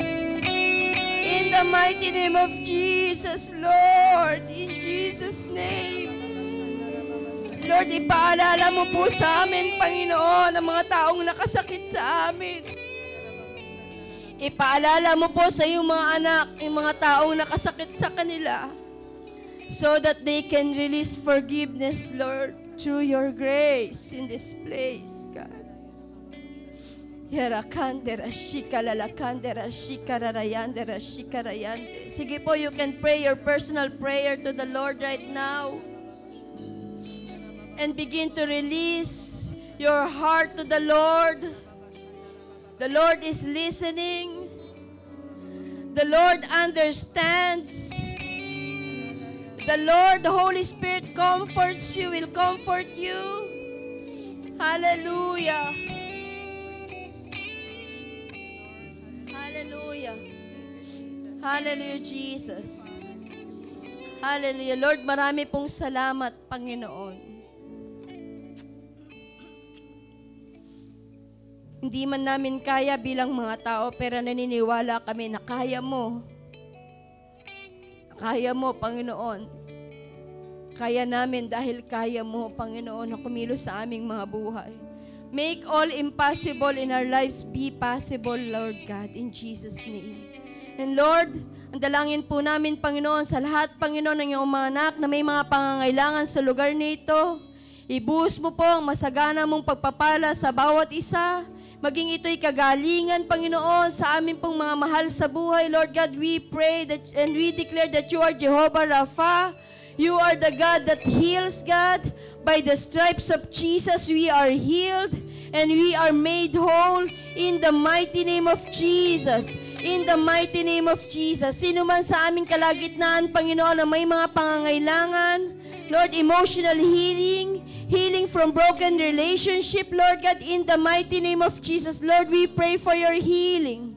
In the mighty name of Jesus, Lord, in Jesus' name. Lord, ipaalala mo po sa amin, Panginoon, ang mga taong nakasakit sa amin. Ipaalala mo po sa iyong mga anak, yung mga taong nakasakit sa kanila, so that they can release forgiveness, Lord, through your grace in this place, God. Sige po, you can pray your personal prayer to the Lord right now. And begin to release your heart to the Lord. The Lord is listening. The Lord understands. The Lord, the Holy Spirit comforts you, will comfort you. Hallelujah. Hallelujah. Hallelujah, Jesus. Hallelujah. Lord, marami pong salamat, Panginoon. Hindi man namin kaya bilang mga tao, pero naniniwala kami na kaya mo. Kaya mo, Panginoon. Kaya namin dahil kaya mo, Panginoon, na kumilos sa aming mga buhay. Make all impossible in our lives be possible, Lord God, in Jesus' name. And Lord, ang dalangin po namin, Panginoon, sa lahat, Panginoon, ng iyong mga anak na may mga pangangailangan sa lugar nito, ibuhos mo po ang masagana mong pagpapala sa bawat isa. Maging ito'y kagalingan, Panginoon, sa amin pong mga mahal sa buhay. Lord God, we pray that, and we declare that you are Jehovah Rapha. You are the God that heals, God. By the stripes of Jesus, we are healed and we are made whole in the mighty name of Jesus. In the mighty name of Jesus. Sino man sa aming kalagitnaan, Panginoon, na may mga pangangailangan, Lord, emotional healing, healing from broken relationship, Lord God, in the mighty name of Jesus. Lord, we pray for your healing.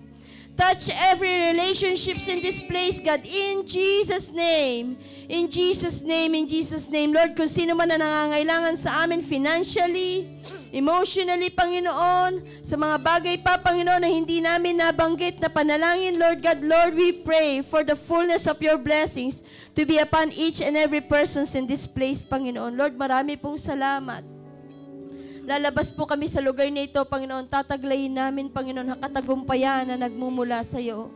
Touch every relationships in this place, God, in Jesus' name. In Jesus' name, in Jesus' name. Lord, kung sino man na nangangailangan sa amin financially, emotionally, Panginoon, sa mga bagay pa, Panginoon, na hindi namin nabanggit na panalangin, Lord God, Lord, we pray for the fullness of your blessings to be upon each and every person in this place, Panginoon. Lord, marami pong salamat. Lalabas po kami sa lugar na ito, Panginoon. Tataglayin namin, Panginoon, ang katagumpayan na nagmumula sa iyo.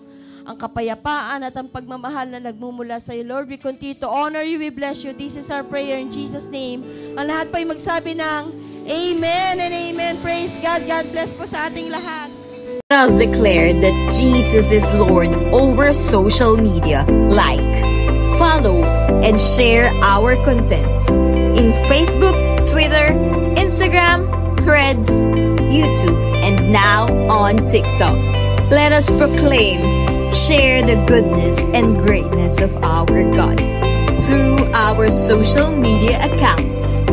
Ang kapayapaan at ang pagmamahal na nagmumula sa iyo. Lord, we continue to honor you. We bless you. This is our prayer in Jesus' name. Ang lahat po ay magsabi ng Amen and Amen. Praise God. God bless po sa ating lahat. Let us declare that Jesus is Lord over social media. Like, follow, and share our contents. in Facebook, Twitter, Instagram, Threads, YouTube, and now on TikTok. Let us proclaim, share the goodness and greatness of our God through our social media accounts.